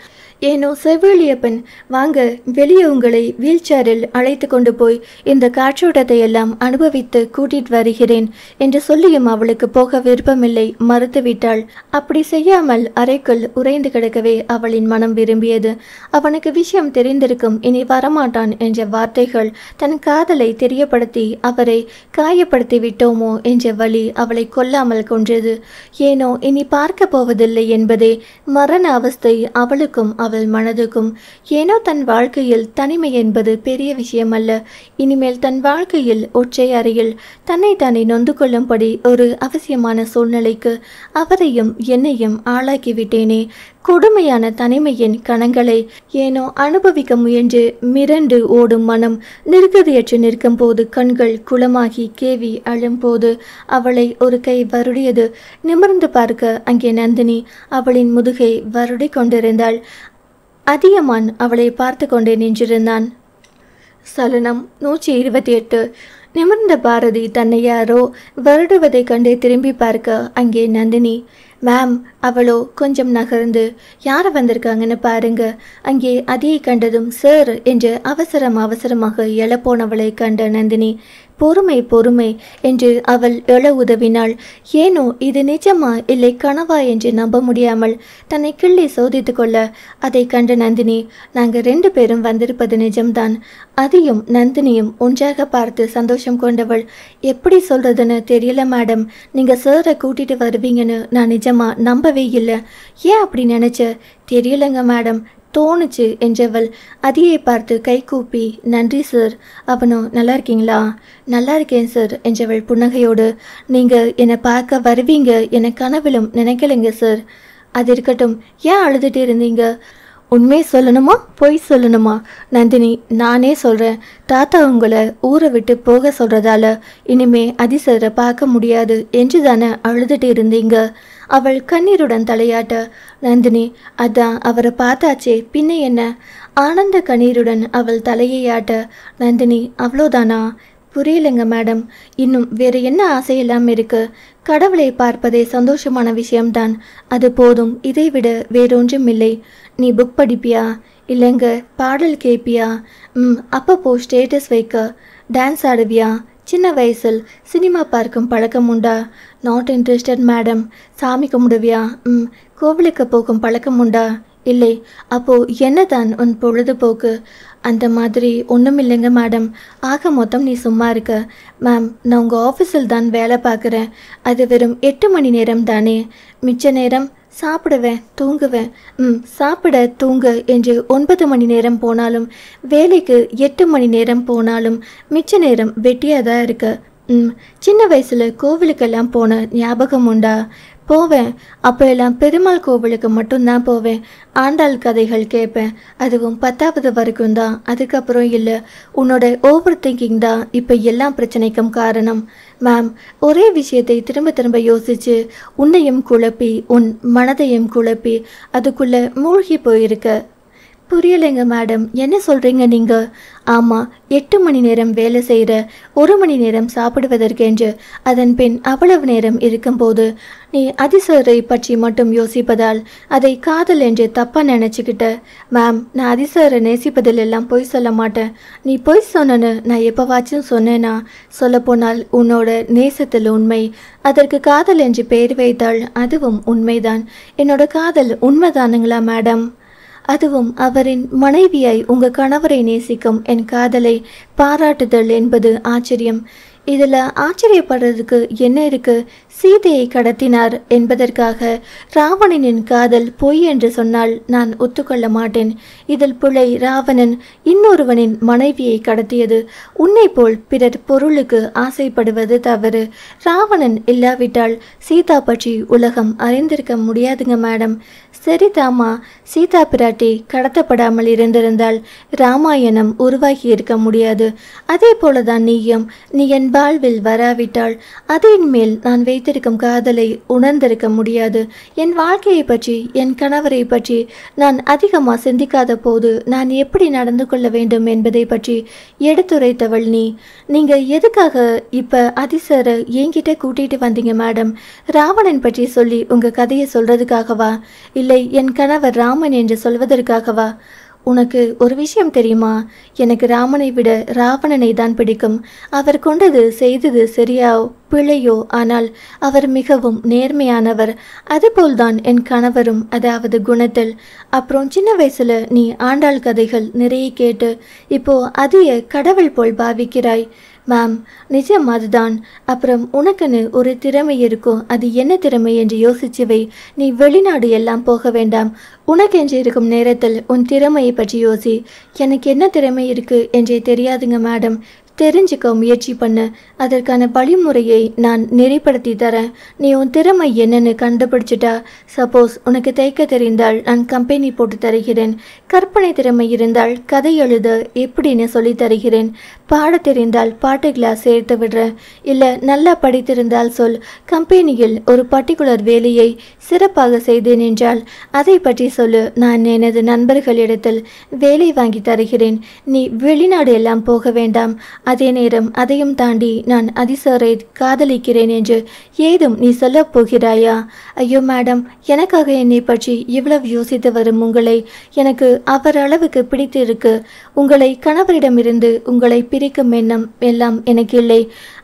ஏனோ செவிலியப்பன், வாங்க வெளியே உங்களை வீல் சேரில் அழைத்து கொண்டு போய் இந்த காற்றோட்டத்தை எல்லாம் அனுபவித்து கூட்டிட்டு வருகிறேன் என்று சொல்லியும் அவளுக்கு போக விருப்பமில்லை, மறுத்துவிட்டாள். அப்படி செய்யாமல் அறைக்குள் உறைந்து கிடக்கவே அவளின் மனம் விரும்பியது. அவனுக்கு விஷயம் தெரிந்திருக்கும், இனி வரமாட்டான் என்ற வார்த்தைகள் தன் காதலை தெரியப்படுத்தி அவரை காயப்படுத்தி விட்டோமோ என்ற வலி அவளை கொல்லாமல் கொன்றது. ஏனோ இனி பார்க்க போவதில்லை என்பதே மரண அவஸ்தை அவளுக்கும் அவள் மனதுக்கும். ஏனோ தன் வாழ்க்கையில் தனிமை என்பது பெரிய விஷயம் அல்ல. இனிமேல் தன் வாழ்க்கையில் ஒற்றை அறையில் தன்னை தானே நொந்து கொள்ளும்படி ஒரு அவசியமான சூழ்நிலைக்கு அவரையும் என்னையும் ஆளாக்கிவிட்டேனே. கொடுமையான தனிமையின் கணங்களை ஏனோ அனுபவிக்க முயன்று மிரண்டு ஓடும் மனம் நிற்கதியற்று நிற்கும் போது, கண்கள் குளமாகி கேவி அழும்போது அவளை ஒரு கை வருடியது. நிமிர்ந்து பார்க்க அங்கே நந்தினி அவளின் முதுகை வருடி கொண்டிருந்தாள். அதியமான் அவளை பார்த்து கொண்டே நின்றிருந்தான். சலனம் 128. நிமிர்ந்த பாரதி தன்னை யாரோ வருடுவதை கண்டே திரும்பி பார்க்க அங்கே நந்தினி. மேம், அவளோ கொஞ்சம் நகர்ந்து, யார் வந்திருக்காங்கன்னு பாருங்க. அங்கே அதியை கண்டதும் சார் என்று அவசரமாக எழப்போனவளை கண்ட நந்தினி, பொறுமை பொறுமை என்று அவள் எழ உதவினாள். ஏனோ இது நிஜமா இல்லை கனவா என்று நம்ப முடியாமல் தன்னை கிள்ளி சோதித்து கொள்ள அதை கண்ட நந்தினி, நாங்கள் 2 பேரும் வந்திருப்பது நிஜம்தான். அதையும் நந்தினியும் ஒன்றாக பார்த்து சந்தோஷம் கொண்டவள், எப்படி சொல்றதுன்னு தெரியல மேடம், நீங்க சாரை கூட்டிட்டு வருவீங்கன்னு நான் நிஜமா நம்பவே இல்லை. ஏன் அப்படி நினைச்ச? தெரியலங்க மேடம், தோணுச்சு என்றவள் அதியை பார்த்து கை கூப்பி, நன்றி சார். அவனோ, நல்லா இருக்கீங்களா? நல்லா இருக்கேன் சார் என்றவள் புன்னகையோடு. நீங்கள் என்னை பார்க்க வருவீங்க என கனவிலும் நினைக்கலைங்க சார். அது இருக்கட்டும், ஏன் அழுதுட்டு இருந்தீங்க? உண்மை சொல்லணுமா பொய் சொல்லணுமா? நந்தினி, நானே சொல்கிறேன். தாத்தா உங்களை ஊரை விட்டு போக சொல்கிறதால இனிமே அதிசரை பார்க்க முடியாது என்று தானே அழுதுட்டு இருந்தீங்க. அவள் கண்ணீருடன் தலையாட்ட, நந்தினி, அதான் அவரை பார்த்தாச்சே, பின்ன என்ன? ஆனந்த கண்ணீருடன் அவள் தலையை ஆட்ட, நந்தினி, அவ்வளோதானா? புரியலைங்க மேடம், இன்னும் வேறு என்ன ஆசையெல்லாம் இருக்கு? கடவுளை பார்ப்பதே சந்தோஷமான விஷயம்தான், அது போதும். இதைவிட வேறொன்றும் இல்லை. நீ புக் படிப்பியா? இல்லைங்க, பாடல் கேட்பியா? அப்பப்போ ஸ்டேட்டஸ் வைக்க. டான்ஸ் ஆடுவியா? சின்ன வயசில் சினிமா பார்க்கும் பழக்கம் உண்டா? Not interested madam. சாமி கும்பிடுவியா? கோவிலுக்கு போகும் பழக்கம் உண்டா? இல்லை. அப்போ என்னதான் உன் பொழுதுபோக்கு? அந்த மாதிரி ஒன்றும் இல்லைங்க மேடம். ஆக மொத்தம் நீ சும்மா இருக்க. மேம், நான் உங்கள் ஆஃபீஸில் தான் வேலை பார்க்குறேன். அது வெறும் 8 மணி நேரம் தானே. மிச்ச நேரம் சாப்பிடுவேன், தூங்குவேன். சாப்பிட தூங்க என்று 9 மணி நேரம் போனாலும், வேலைக்கு 8 மணி நேரம் போனாலும் மிச்ச நேரம் வெட்டியாக தான் இருக்கு. சின்ன வயசில் கோவிலுக்கெல்லாம் போன ஞாபகம் உண்டா? போவேன். அப்போ எல்லாம் பெருமாள் கோவிலுக்கு மட்டும்தான் போவேன். ஆண்டாள் கதைகள் கேட்பேன். அதுவும் 10வது வரைக்கும் தான். அதுக்கப்புறம் இல்லை. உன்னோட ஓவர் திங்கிங் தான் இப்போ எல்லா பிரச்சனைக்கும் காரணம். மேம், ஒரே விஷயத்தை திரும்ப திரும்ப யோசிச்சு உன்னையும் குழப்பி உன் மனதையும் குழப்பி அதுக்குள்ளே மூழ்கி போயிருக்க. புரியலைங்க மேடம், என்ன சொல்கிறீங்க நீங்கள்? ஆமாம், 8 மணி நேரம் வேலை செய்கிற, 1 மணி நேரம் சாப்பிடுவதற்கென்று, அதன் பின் அவ்வளவு நேரம் இருக்கும்போது நீ அதிசரை பற்றி மட்டும் யோசிப்பதால் அதை காதல் என்று தப்பாக நினச்சிக்கிட்ட. மேம், நான் அதிசரை நேசிப்பதிலெல்லாம் பொய் சொல்ல மாட்டேன். நீ பொய் சொன்னேன்னு நான் எப்போவாச்சும் சொன்னேன்னா? சொல்லப்போனால் உன்னோட நேசத்தில் உண்மை. அதற்கு காதல் என்று பெயர் வைத்தால் அதுவும் உண்மைதான். என்னோட காதல் உண்மைதானுங்களா மேடம்? அதுவும் அவரின் மனைவியாய் உங்கள் கணவரை நேசிக்கும் என் காதலை பாராட்டுதல் என்பது ஆச்சரியம். இதில் ஆச்சரியப்படுறதுக்கு என்ன இருக்கு? சீதையை கடத்தினார் என்பதற்காக ராவணனின் காதல் பொய் என்று சொன்னால் நான் ஒத்துக்கொள்ள மாட்டேன். இதில் பிழை ராவணன் இன்னொருவனின் மனைவியை கடத்தியது. உன்னை போல் பிறர் பொருளுக்கு ஆசைப்படுவது தவறு. ராவணன் இல்லாவிட்டால் சீதா பற்றி உலகம் அறிந்திருக்க முடியாதுங்க மேடம். சரிதாமா, சீதா பிராட்டி கடத்தப்படாமல் இருந்திருந்தால் ராமாயணம் உருவாகி இருக்க முடியாது. அதே போலதான் நீயும். நீ என் வாழ்வில் வராவிட்டால் அதன் மேல் நான் வைத்திருக்கும் காதலை உணர்ந்திருக்க முடியாது. என் வாழ்க்கையை பற்றி, என் கணவரை பற்றி நான் அதிகமாக சிந்திக்காத போது நான் எப்படி நடந்து கொள்ள வேண்டும் என்பதை பற்றி எடுத்துரைத்தவள் நீ. நீங்கள் எதுக்காக இப்போ அதிசரை என்கிட்ட கூட்டிகிட்டு வந்தீங்க மேடம்? ராவணன் பற்றி சொல்லி உங்கள் கதையை சொல்கிறதுக்காகவா, இல்லை என் கணவர் ராமன் என்று சொல்வதற்காகவா? உனக்கு ஒரு விஷயம் தெரியுமா? எனக்கு ராமனை விட ராவணனை தான் பிடிக்கும். அவர் கொண்டது செய்தது சரியா பிழையோ, ஆனால் அவர் மிகவும் நேர்மையானவர். அதுபோல்தான் என் கணவரும், அதாவது குணத்தில். அப்புறம் சின்ன வயசுல நீ ஆண்டாள் கதைகள் நிறைய கேட்டு இப்போ அதைய கடவுள் போல் பாவிக்கிறாய். மேம், நிஜம் அதுதான். அப்புறம் உனக்குன்னு ஒரு திறமை இருக்கும். அது என்ன திறமை என்று யோசிச்சுவை. நீ வெளிநாடு எல்லாம் போக வேண்டாம். உனக்கென்று இருக்கும் நேரத்தில் உன் திறமையை பற்றி யோசி. எனக்கு என்ன திறமை இருக்கு என்றே தெரியாதுங்க மேடம். தெரிஞ்சுக்க முயற்சி பண்ண, அதற்கான வழிமுறையை நான் நெறிப்படுத்தி தரேன். நீ உன் திறமை என்னன்னு கண்டுபிடிச்சிட்டா, சப்போஸ் உனக்கு தைக்க தெரிந்தால் நான் கம்பெனி போட்டு தருகிறேன். கற்பனை திறமை இருந்தால் கதை எழுத எப்படின்னு சொல்லி தருகிறேன். பாட தெரிந்தால் பாட்டு கிளாஸ் சேர்த்து விடுறேன். இல்லை நல்லா படித்திருந்தால் சொல், கம்பெனியில் ஒரு பர்டிகுலர் வேலையை சிறப்பாக செய்தேன் என்றால் அதை பற்றி சொல்லு. நான் எனது நண்பர்களிடத்தில் வேலை வாங்கி தருகிறேன். நீ வெளிநாடு எல்லாம் போக வேண்டாம். அதே நேரம் அதையும் தாண்டி நான் அதிசரை காதலிக்கிறேன் என்று ஏதும் நீ சொல்ல போகிறாயா? ஐயோ மேடம், எனக்காக என்னை பற்றி இவ்வளவு யோசித்து வரும் உங்களை எனக்கு அவர் அளவுக்கு பிடித்து இருக்கு. உங்களை கணவரிடமிருந்து உங்களை பிரிக்கும் எண்ணம் எல்லாம் எனக்கு இல்லை.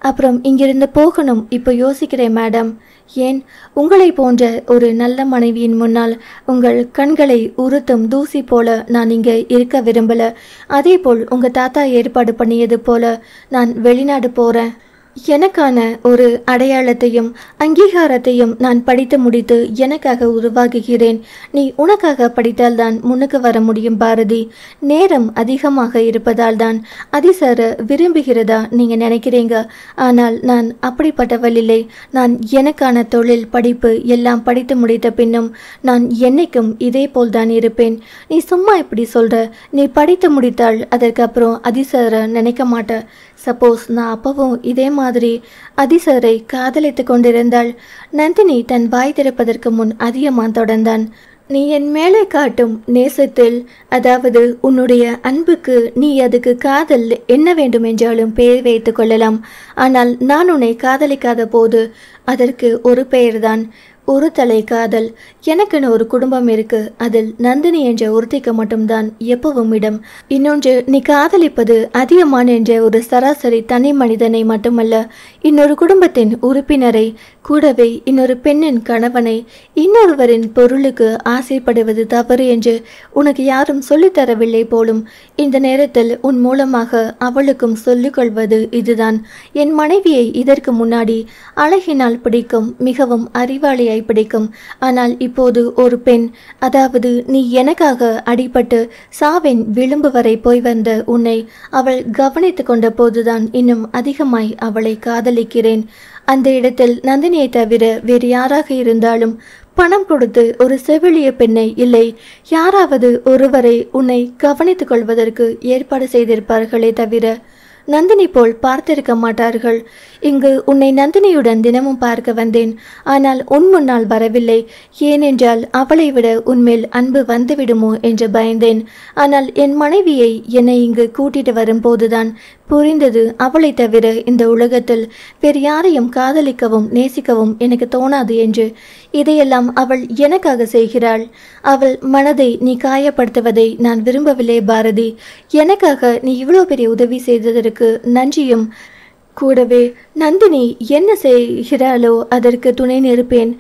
அப்புறம் இங்கிருந்து போகணும் இப்போ யோசிக்கிறேன் மேடம். ஏன்? உங்களை போன்ற ஒரு நல்ல மனைவியின் முன்னால் உங்கள் கண்களை உறுத்தும் தூசி போல நான் இங்கே இருக்க விரும்பல. அதே போல் உங்கள் தாத்தா ஏற்பாடு பண்ணியது போல நான் வெளிநாடு போகிறேன். எனக்கான ஒரு அடையாளத்தையும் அங்கீகாரத்தையும் நான் படித்து முடித்து எனக்காக உருவாகுகிறேன். நீ உனக்காக படித்தால்தான் முன்னுக்கு வர முடியும் பாரதி. நேரம் அதிகமாக இருப்பதால் தான் அதிசர விரும்புகிறதா நீங்கள் நினைக்கிறீங்க. ஆனால் நான் அப்படிப்பட்டவள் இல்லை. நான் எனக்கான தொழில், படிப்பு எல்லாம் படித்து முடித்த பின்னும் நான் என்னைக்கும் இதே போல்தான் இருப்பேன். நீ சும்மா இப்படி சொல்கிற. நீ படித்து முடித்தால் அதற்கப்புறம் அதிசர நினைக்க மாட்ட. சப்போஸ் நான் அப்பவும் இதே மாதிரி அதிசரை காதலித்து கொண்டிருந்தாள். நந்தினி தன் வாய் திறப்பதற்கு முன் அதிகமான் தொடர்ந்தான். நீ என் மேலே காட்டும் நேசத்தில், அதாவது உன்னுடைய அன்புக்கு நீ அதுக்கு காதல் என்ன வேண்டும் என்றாலும் பெயர் வைத்து கொள்ளலாம். ஆனால் நான் உன்னை காதலிக்காத போது அதற்கு ஒரு பெயர்தான், ஒரு தலை காதல். எனக்குன்னு ஒரு குடும்பம் இருக்கு. அதில் நந்தினி என்ற ஒருத்திக்கு மட்டும்தான் எப்பவும் இடம். இன்னொன்று, நீ காதலிப்பது அதிகமான என்ற ஒரு சராசரி தனி மனிதனை மட்டுமல்ல, இன்னொரு குடும்பத்தின் உறுப்பினரை, கூடவே இன்னொரு பெண்ணின் கணவனை. இன்னொருவரின் பொருளுக்கு ஆசைப்படுவது தவறு என்று உனக்கு யாரும் சொல்லித்தரவில்லை போலும். இந்த நேரத்தில் உன் மூலமாக அவளுக்கும் சொல்லிக்கொள்வது இதுதான். என் மனைவியை இதற்கு முன்னாடி அழகினால் பிடிக்கும், மிகவும் அறிவாளியை பிடிக்கும். ஆனால் இப்போது ஒரு பெண், அதாவது நீ எனக்காக அடிபட்டு சாவின் விளிம்பு வரை போய் வந்த உன்னை அவள் கவனித்து கொண்ட போதுதான் இன்னும் அதிகமாய் அவளை காதலிக்கிறேன். அந்த இடத்தில் நந்தினியை தவிர வேறு யாராக இருந்தாலும் பணம் கொடுத்து ஒரு செவிலிய பெண்ணை, இல்லை யாராவது ஒருவரை உன்னை கவனித்துக் கொள்வதற்கு ஏற்பாடு செய்திருப்பார்களே தவிர நந்தினி போல் பார்த்திருக்க மாட்டார்கள். இங்கு உன்னை நந்தினியுடன் தினமும் பார்க்க வந்தேன். ஆனால் உன் முன்னால் வரவில்லை. ஏனென்றால் அவளை விட உன்மேல் அன்பு வந்துவிடுமோ என்று பயந்தேன். ஆனால் என் மனைவியை என்னை இங்கு கூட்டிட்டு வரும்போதுதான் புரிந்தது, அவளை தவிர இந்த உலகத்தில் வேறு யாரையும் காதலிக்கவும் நேசிக்கவும் எனக்கு தோணாது என்று. இதையெல்லாம் அவள் எனக்காக செய்கிறாள். அவள் மனதை நீ காயப்படுத்துவதை நான் விரும்பவில்லை பாரதி. எனக்காக நீ இவ்வளோ பெரிய உதவி செய்ததற்கு நன்றியும். கூடவே நந்தினி என்ன செய்கிறாளோ அதற்கு துணை நிற்பேன்.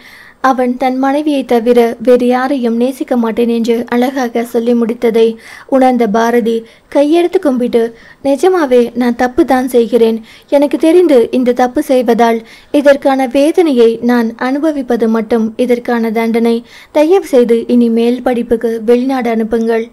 அவன் தன் மனைவியை தவிர வேறு யாரையும் நேசிக்க மாட்டேன் என்று அழகாக சொல்லி முடித்ததை உணர்ந்த பாரதி கையெடுத்து கும்பிட்டு, நிஜமாவே நான் தப்பு தான் செய்கிறேன். எனக்கு தெரிந்து இந்த தப்பு செய்வதால் இதற்கான வேதனையை நான் அனுபவிப்பது மட்டும் இதற்கான தண்டனை. தயவு செய்து இனி மேல் படிப்புக்கு வெளிநாடு அனுப்புங்கள்.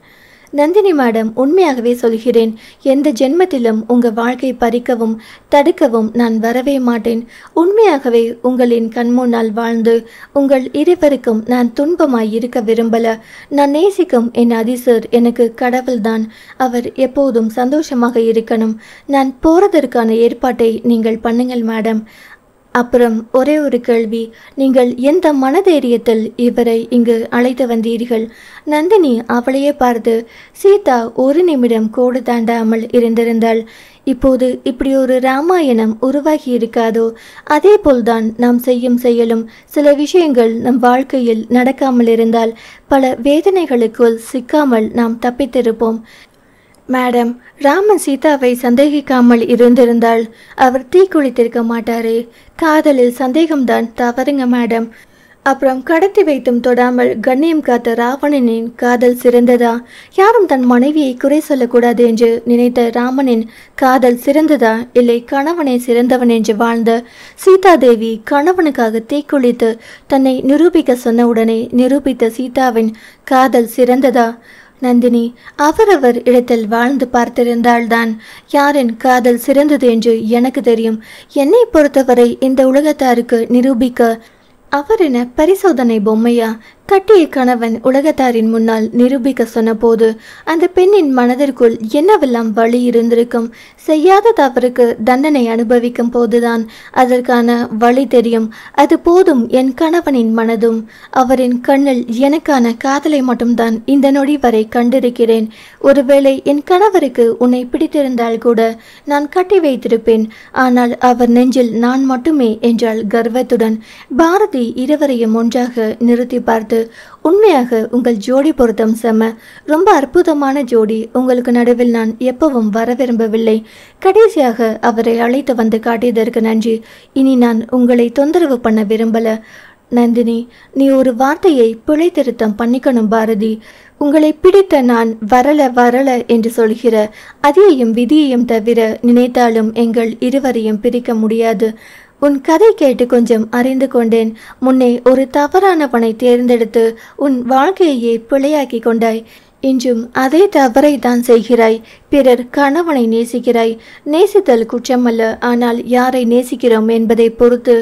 நந்தினி மேடம், உண்மையாகவே சொல்கிறேன், எந்த ஜென்மத்திலும் உங்கள் வாழ்க்கை பறிக்கவும் தடுக்கவும் நான் வரவே மாட்டேன். உண்மையாகவே உங்களின் கண்முன்னால் வாழ்ந்து உங்கள் இருவருக்கும் நான் துன்பமாய் இருக்க விரும்பல. நான் நேசிக்கும் என் அதிசர் எனக்கு கடவுள்தான். அவர் எப்போதும் சந்தோஷமாக இருக்கணும். நான் போறதற்கான ஏற்பாட்டை நீங்கள் பண்ணுங்கள் மேடம். அப்புறம் ஒரே ஒரு கேள்வி, நீங்கள் எந்த மனதைரியத்தில் இவரை இங்கு அழைத்து வந்தீர்கள்? நந்தினி அவளையே பார்த்து, சீதா ஒரு நிமிடம் கோடு தாண்டாமல் இருந்திருந்தாள். இப்போது இப்படி ஒரு ராமாயணம் உருவாகி இருக்காதோ? அதே போல்தான் நாம் செய்யும் செயலும். சில விஷயங்கள் நம் வாழ்க்கையில் நடக்காமல் இருந்தால் பல வேதனைகளுக்குள் சிக்காமல் நாம் தப்பித்திருப்போம். மேடம், ராமன் சீதாவை சந்தேகிக்காமல் இருந்திருந்தால் அவர் தீக்குளித்திருக்க மாட்டாரே. காதலில் சந்தேகம்தான் தவறுங்க மேடம். அப்புறம் கடத்தி வைத்தும் தொடாமல் கண்ணியம் காத்த ராவணனின் காதல் சிறந்ததா? யாரும் தன் மனைவியை குறை சொல்லக்கூடாது என்று நினைத்த ராமனின் காதல் சிறந்ததா? இல்லை கணவனை சிறந்தவன் என்று வாழ்ந்த சீதாதேவி கணவனுக்காக தீக்குளித்து தன்னை நிரூபிக்க சொன்ன உடனே நிரூபித்த சீதாவின் காதல் சிறந்ததா? நந்தினி, அவரவர் இடத்தில் வாழ்ந்து பார்த்திருந்தால்தான் யாரின் காதல் சிறந்தது என்று எனக்கு தெரியும். என்னை பொறுத்தவரை இந்த உலகத்தாருக்கு நிரூபிக்க அவர் என பரிசோதனை பொம்மையா? கட்டிய கணவன் உலகத்தாரின் முன்னால் நிரூபிக்க சொன்னபோது அந்த பெண்ணின் மனதிற்குள் என்னவெல்லாம் வழி இருந்திருக்கும். செய்யாத தவறுக்கு தண்டனை அனுபவிக்கும் போதுதான் அதற்கான வழி தெரியும். அது போதும் என் கணவனின் மனதும் அவரின் கண்ணில் எனக்கான காதலை மட்டும்தான் இந்த நொடி வரை கண்டிருக்கிறேன். ஒருவேளை என் கணவருக்கு உன்னை பிடித்திருந்தால் கூட நான் கட்டி வைத்திருப்பேன். ஆனால் அவர் நெஞ்சில் நான் மட்டுமே என்றால் கர்வத்துடன். பாரதி இருவரையும் ஒன்றாக நிறுத்தி பார்த்து, உண்மையாக உங்கள் ஜோடி பொருத்தம் செம, ரொம்ப அற்புதமான ஜோடி. உங்களுக்கு நடுவில் நான் எப்பவும் வர விரும்பவில்லை. கடைசியாக அவரை அழைத்து வந்து காட்டியதற்கு நன்றி. இனி நான் உங்களை தொந்தரவு பண்ண விரும்பல. நந்தினி, நீ ஒரு வார்த்தையை பிழை திருத்தம் பண்ணிக்கணும் பாரதி. உங்களை பிடித்த நான் வரல என்று சொல்கிற அதையும் விதியையும் தவிர நினைத்தாலும் எங்கள் இருவரையும் பிரிக்க முடியாது. உன் கதை கேட்டு கொஞ்சம் அறிந்து கொண்டேன். முன்னே ஒரு தவறானவனை தேர்ந்தெடுத்து உன் வாழ்க்கையே பிழையாக்கி கொண்டாய். இன்றும் அதே தவறை தான் செய்கிறாய். பிறர் கணவனை நேசிக்கிறாய். நேசித்தல் குற்றமல்ல, ஆனால் யாரை நேசிக்கிறோம் என்பதை பொறுத்து,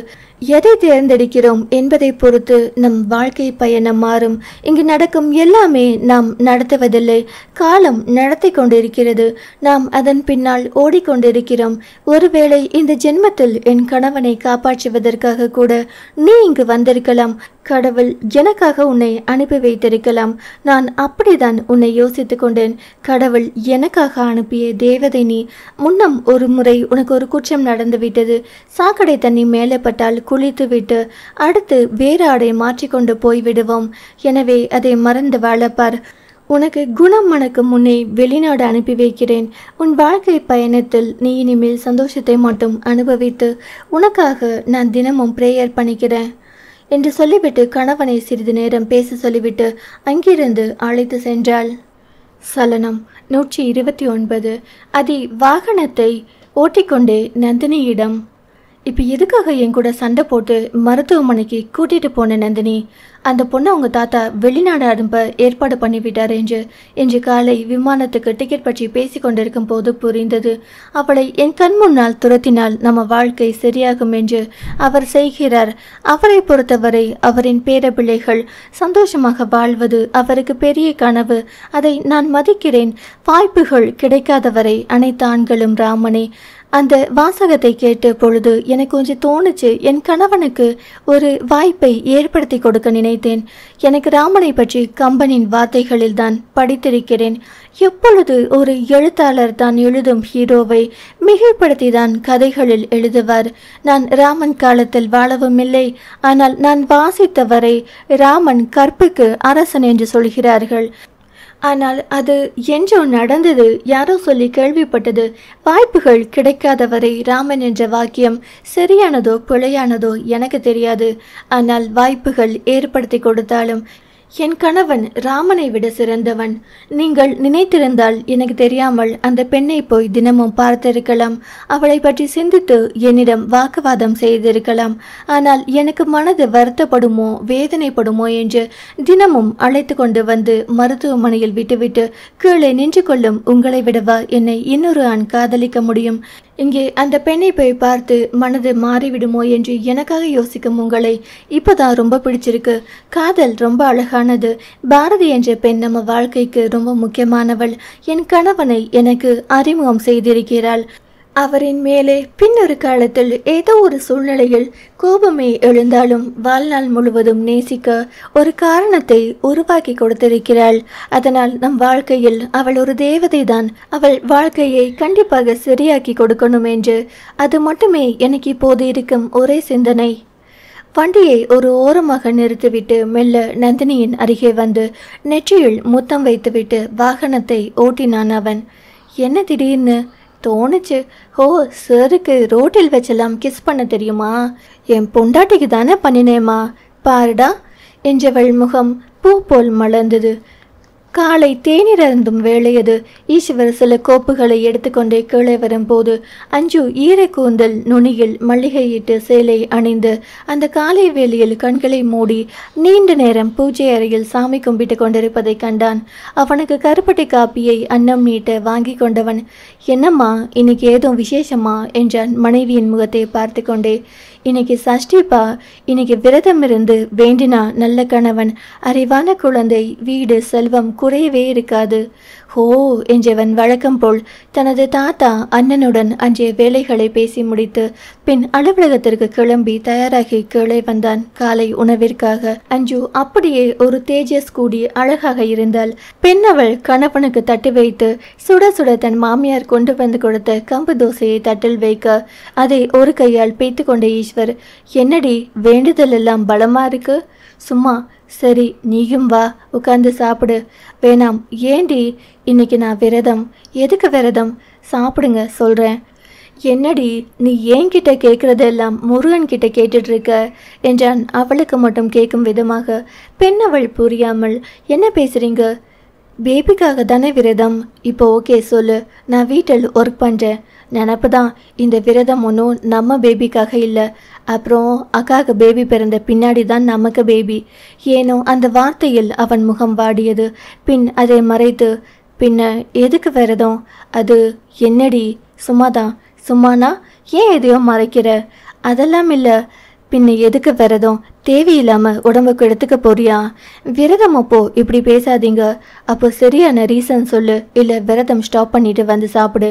எதை தேர்ந்தெடுக்கிறோம் என்பதை பொறுத்து நம் வாழ்க்கை பயணம் மாறும். இங்கு நடக்கும் எல்லாமே நாம் நடத்துவதில்லை, காலம் நடத்தி கொண்டிருக்கிறது. நாம் அதன் பின்னால் ஓடிக்கொண்டிருக்கிறோம். ஒருவேளை இந்த ஜென்மத்தில் என் கணவனை காப்பாற்றுவதற்காக கூட நீ இங்கு வந்திருக்கலாம். கடவுள் எனக்காக உன்னை அனுப்பி வைத்திருக்கலாம். நான் அப்படிதான் உன்னை யோசித்து கொண்டேன். கடவுள் எனக்காக அனுப்பிய தேவதை நீ. முன்னம் ஒரு முறை உனக்கு ஒரு குற்றம் நடந்துவிட்டது. சாக்கடை தண்ணி மேலே பட்டால் குளித்து விட்டு அடுத்து வேறு ஆடை மாற்றிக்கொண்டு போய்விடுவோம். எனவே அதை மறந்து வாழப்பார். உனக்கு குணம் மணக்கும் முன்னே வெளிநாடு அனுப்பி வைக்கிறேன். உன் வாழ்க்கை பயணத்தில் நீ இனிமேல் சந்தோஷத்தை மட்டும் அனுபவித்து உனக்காக நான் தினமும் பிரேயர் பண்ணிக்கிறேன் என்று சொல்லிவிட்டு கணவனை சிறிது நேரம் பேச சொல்லிவிட்டு அங்கிருந்து அழைத்து சென்றாள். சலனம் 129. அதி வாகனத்தை ஓட்டிக்கொண்டே நந்தினியிடம், இப்போ எதுக்காக என் கூட சண்டை போட்டு மருத்துவமனைக்கு கூட்டிகிட்டு போன நந்தினி? அந்த பொண்ணை அவங்க தாத்தா வெளிநாடு அனுப்ப ஏற்பாடு பண்ணிவிட்டார் என்று காலை விமானத்துக்கு டிக்கெட் பற்றி பேசி கொண்டிருக்கும் போது புரிந்தது. அவளை என் கண் முன்னால் துரத்தினால் நம்ம வாழ்க்கை சரியாகும் என்று அவர் செய்கிறார். அவரை பொறுத்தவரை அவரின் பேரப்பிள்ளைகள் சந்தோஷமாக வாழ்வது அவருக்கு பெரிய கனவு. அதை நான் மதிக்கிறேன். வாய்ப்புகள் கிடைக்காதவரை அனைத்து ஆண்களும் ராமனே. அந்த வாசகத்தை கேட்ட பொழுது எனக்கு கொஞ்சம் தோணுச்சு. என் கணவனுக்கு ஒரு வாய்ப்பை ஏற்படுத்தி கொடுக்க நினைத்தேன். எனக்கு ராமனை பற்றி கம்பனின் வார்த்தைகளில் தான் படித்திருக்கிறேன். எப்பொழுது ஒரு எழுத்தாளர் தான் எழுதும் ஹீரோவை மிகைப்படுத்தி தான் கதைகளில் எழுதுவார். நான் ராமன் காலத்தில் வாழவும் இல்லை. ஆனால் நான் வாசித்தவரை ராமன் கற்புக்கு அரசன் என்று சொல்கிறார்கள். ஆனால் அது என்றோ நடந்தது, யாரோ சொல்லி கேள்விப்பட்டது. வாய்ப்புகள் கிடைக்காதவரை ராமன் என்ற வாக்கியம் சரியானதோ பிழையானதோ எனக்கு தெரியாது. ஆனால் வாய்ப்புகள் ஏற்படுத்தி கொடுத்தாலும் என் கணவன் ராமனை விட சிறந்தவன். நீங்கள் நினைத்திருந்தால் எனக்கு தெரியாமல் அந்த பெண்ணை போய் தினமும் பார்த்திருக்கலாம். அவளை பற்றி சிந்தித்து என்னிடம் வாக்குவாதம் செய்திருக்கலாம். ஆனால் எனக்கு மனது வருத்தப்படுமோ வேதனைப்படுமோ என்று தினமும் அழைத்து கொண்டு வந்து மருத்துவமனையில் விட்டுவிட்டு கீழே நின்று கொள்ளும் உங்களை விடவா என்னை இன்னொரு ஆண் காதலிக்க முடியும்? இங்கே அந்த பெண்ணை போய் பார்த்து மனது மாறிவிடுமோ என்று எனக்காக யோசிக்கும் உங்களை இப்போதான் ரொம்ப பிடிச்சிருக்கு. காதல் ரொம்ப அழகானது. பாரதி என்ற பெண் நம்ம வாழ்க்கைக்கு ரொம்ப முக்கியமானவள். என் கணவனை எனக்கு அறிமுகம் செய்திருக்கிறாள். அவரின் மேலே பின்னொரு காலத்தில் ஏதோ ஒரு சூழ்நிலையில் கோபமே எழுந்தாலும் வாழ்நாள் முழுவதும் நேசிக்க ஒரு காரணத்தை உருவாக்கி கொடுத்திருக்கிறாள். அதனால் நம் வாழ்க்கையில் அவள் ஒரு தேவதை தான். அவள் வாழ்க்கையை கண்டிப்பாக சரியாக்கி கொடுக்கணும் என்று அது மட்டுமே எனக்கு இப்போது இருக்கும் ஒரே சிந்தனை. வண்டியை ஒரு ஓரமாக நிறுத்திவிட்டு மெல்ல நந்தினியின் அருகே வந்து நெற்றியில் முத்தம் வைத்துவிட்டு வாகனத்தை ஓட்டினான் அவன். என்ன திடீர்னு தோணுச்சு? ஓ, சருக்கு ரோட்டில் வச்செல்லாம் கிஸ் பண்ண தெரியுமா? என் பொண்டாட்டிக்கு தானே பண்ணினேம்மா, பாருடா என்றவள் முகம் பூ போல் மலர்ந்தது. காலை தேநீர் அருந்தும் வேளையது. ஈஸ்வர் சில கோப்புகளை எடுத்துக்கொண்டே கீழே வரும்போது அஞ்சு ஈரக்கூந்தல் நுனியில் மல்லிகையிட்டு சேலை அணிந்து அந்த காலை வேளையில் கண்களை மூடி நீண்ட நேரம் பூஜை அறையில் சாமி கும்பிட்டு கொண்டிருப்பதை கண்டான். அவனுக்கு கருப்பட்டி காப்பியை அன்னம் நீட்ட வாங்கி கொண்டவன், என்னம்மா இன்னைக்கு ஏதோ விசேஷமா என்றான் மனைவியின் முகத்தை பார்த்து கொண்டே. இன்னைக்கு சஷ்டிப்பா, இன்னைக்கு விரதம் இருந்து வேண்டினா நல்ல கணவன், அறிவான குழந்தை, வீடு, செல்வம் குறையவே இருக்காது. ஹோ என்றவன் வழக்கம் போல் தனது தாத்தா அண்ணனுடன் அன்றைய வேலைகளை பேசி முடித்து பின் அலுவலகத்திற்கு கிளம்பி தயாராகி கீழே வந்தான் காலை உணவிற்காக. அஞ்சு அப்படியே ஒரு தேஜஸ் கூடி அழகாக இருந்தாள். பெண் அவள் கணவனுக்கு தட்டி வைத்து சுட சுட தன் மாமியார் கொண்டு வந்து கொடுத்த கம்பு தோசையை தட்டில் வைக்க அதை ஒரு கையால் பேய்த்து கொண்ட ஈஸ்வர், என்னடி வேண்டுதல் எல்லாம் பலமா இருக்கு? சும்மா, சரி நீயும் வா உட்காந்து சாப்பிடு. வேணாம். ஏண்டி? இன்னைக்கு நான் விரதம். எதுக்கு விரதம்? சாப்பிடுங்க சொல்கிறேன். என்னடி நீ என்கிட்ட கேட்குறதெல்லாம் முருகன் கிட்ட கேட்டுட்டு இருக்க என்றான் அவளுக்கு மட்டும் கேட்கும் விதமாக. பெண் அவள் புரியாமல், என்ன பேசுறீங்க? பேபிக்காக தானே விரதம். இப்போ ஓகே சொல்லு, நான் வீட்டில் ஒர்க் பண்ணுறேன். நினப்பு தான், இந்த விரதம் ஒன்றும் நம்ம பேபிக்காக இல்லை. அப்புறம் அக்காவுக்கு பேபி பிறந்த பின்னாடி தான் நமக்கு பேபி. ஏனோ அந்த வார்த்தையில் அவன் முகம் வாடியது. பின் அதை மறைத்து, பின்ன எதுக்கு விரதம்? அது என்னடி? சும்மாதான். சும்மானா ஏன் எதையோ மறைக்கிற? அதெல்லாம் இல்லை. பின்ன எதுக்கு விரதம்? தேவையில்லாமல் உடம்புக்கு எடுத்துக்க போறியா? விரதம் அப்போ இப்படி பேசாதீங்க. அப்போ சரியான ரீசன் சொல்லு, இல்லை விரதம் ஸ்டாப் பண்ணிட்டு வந்து சாப்பிடு.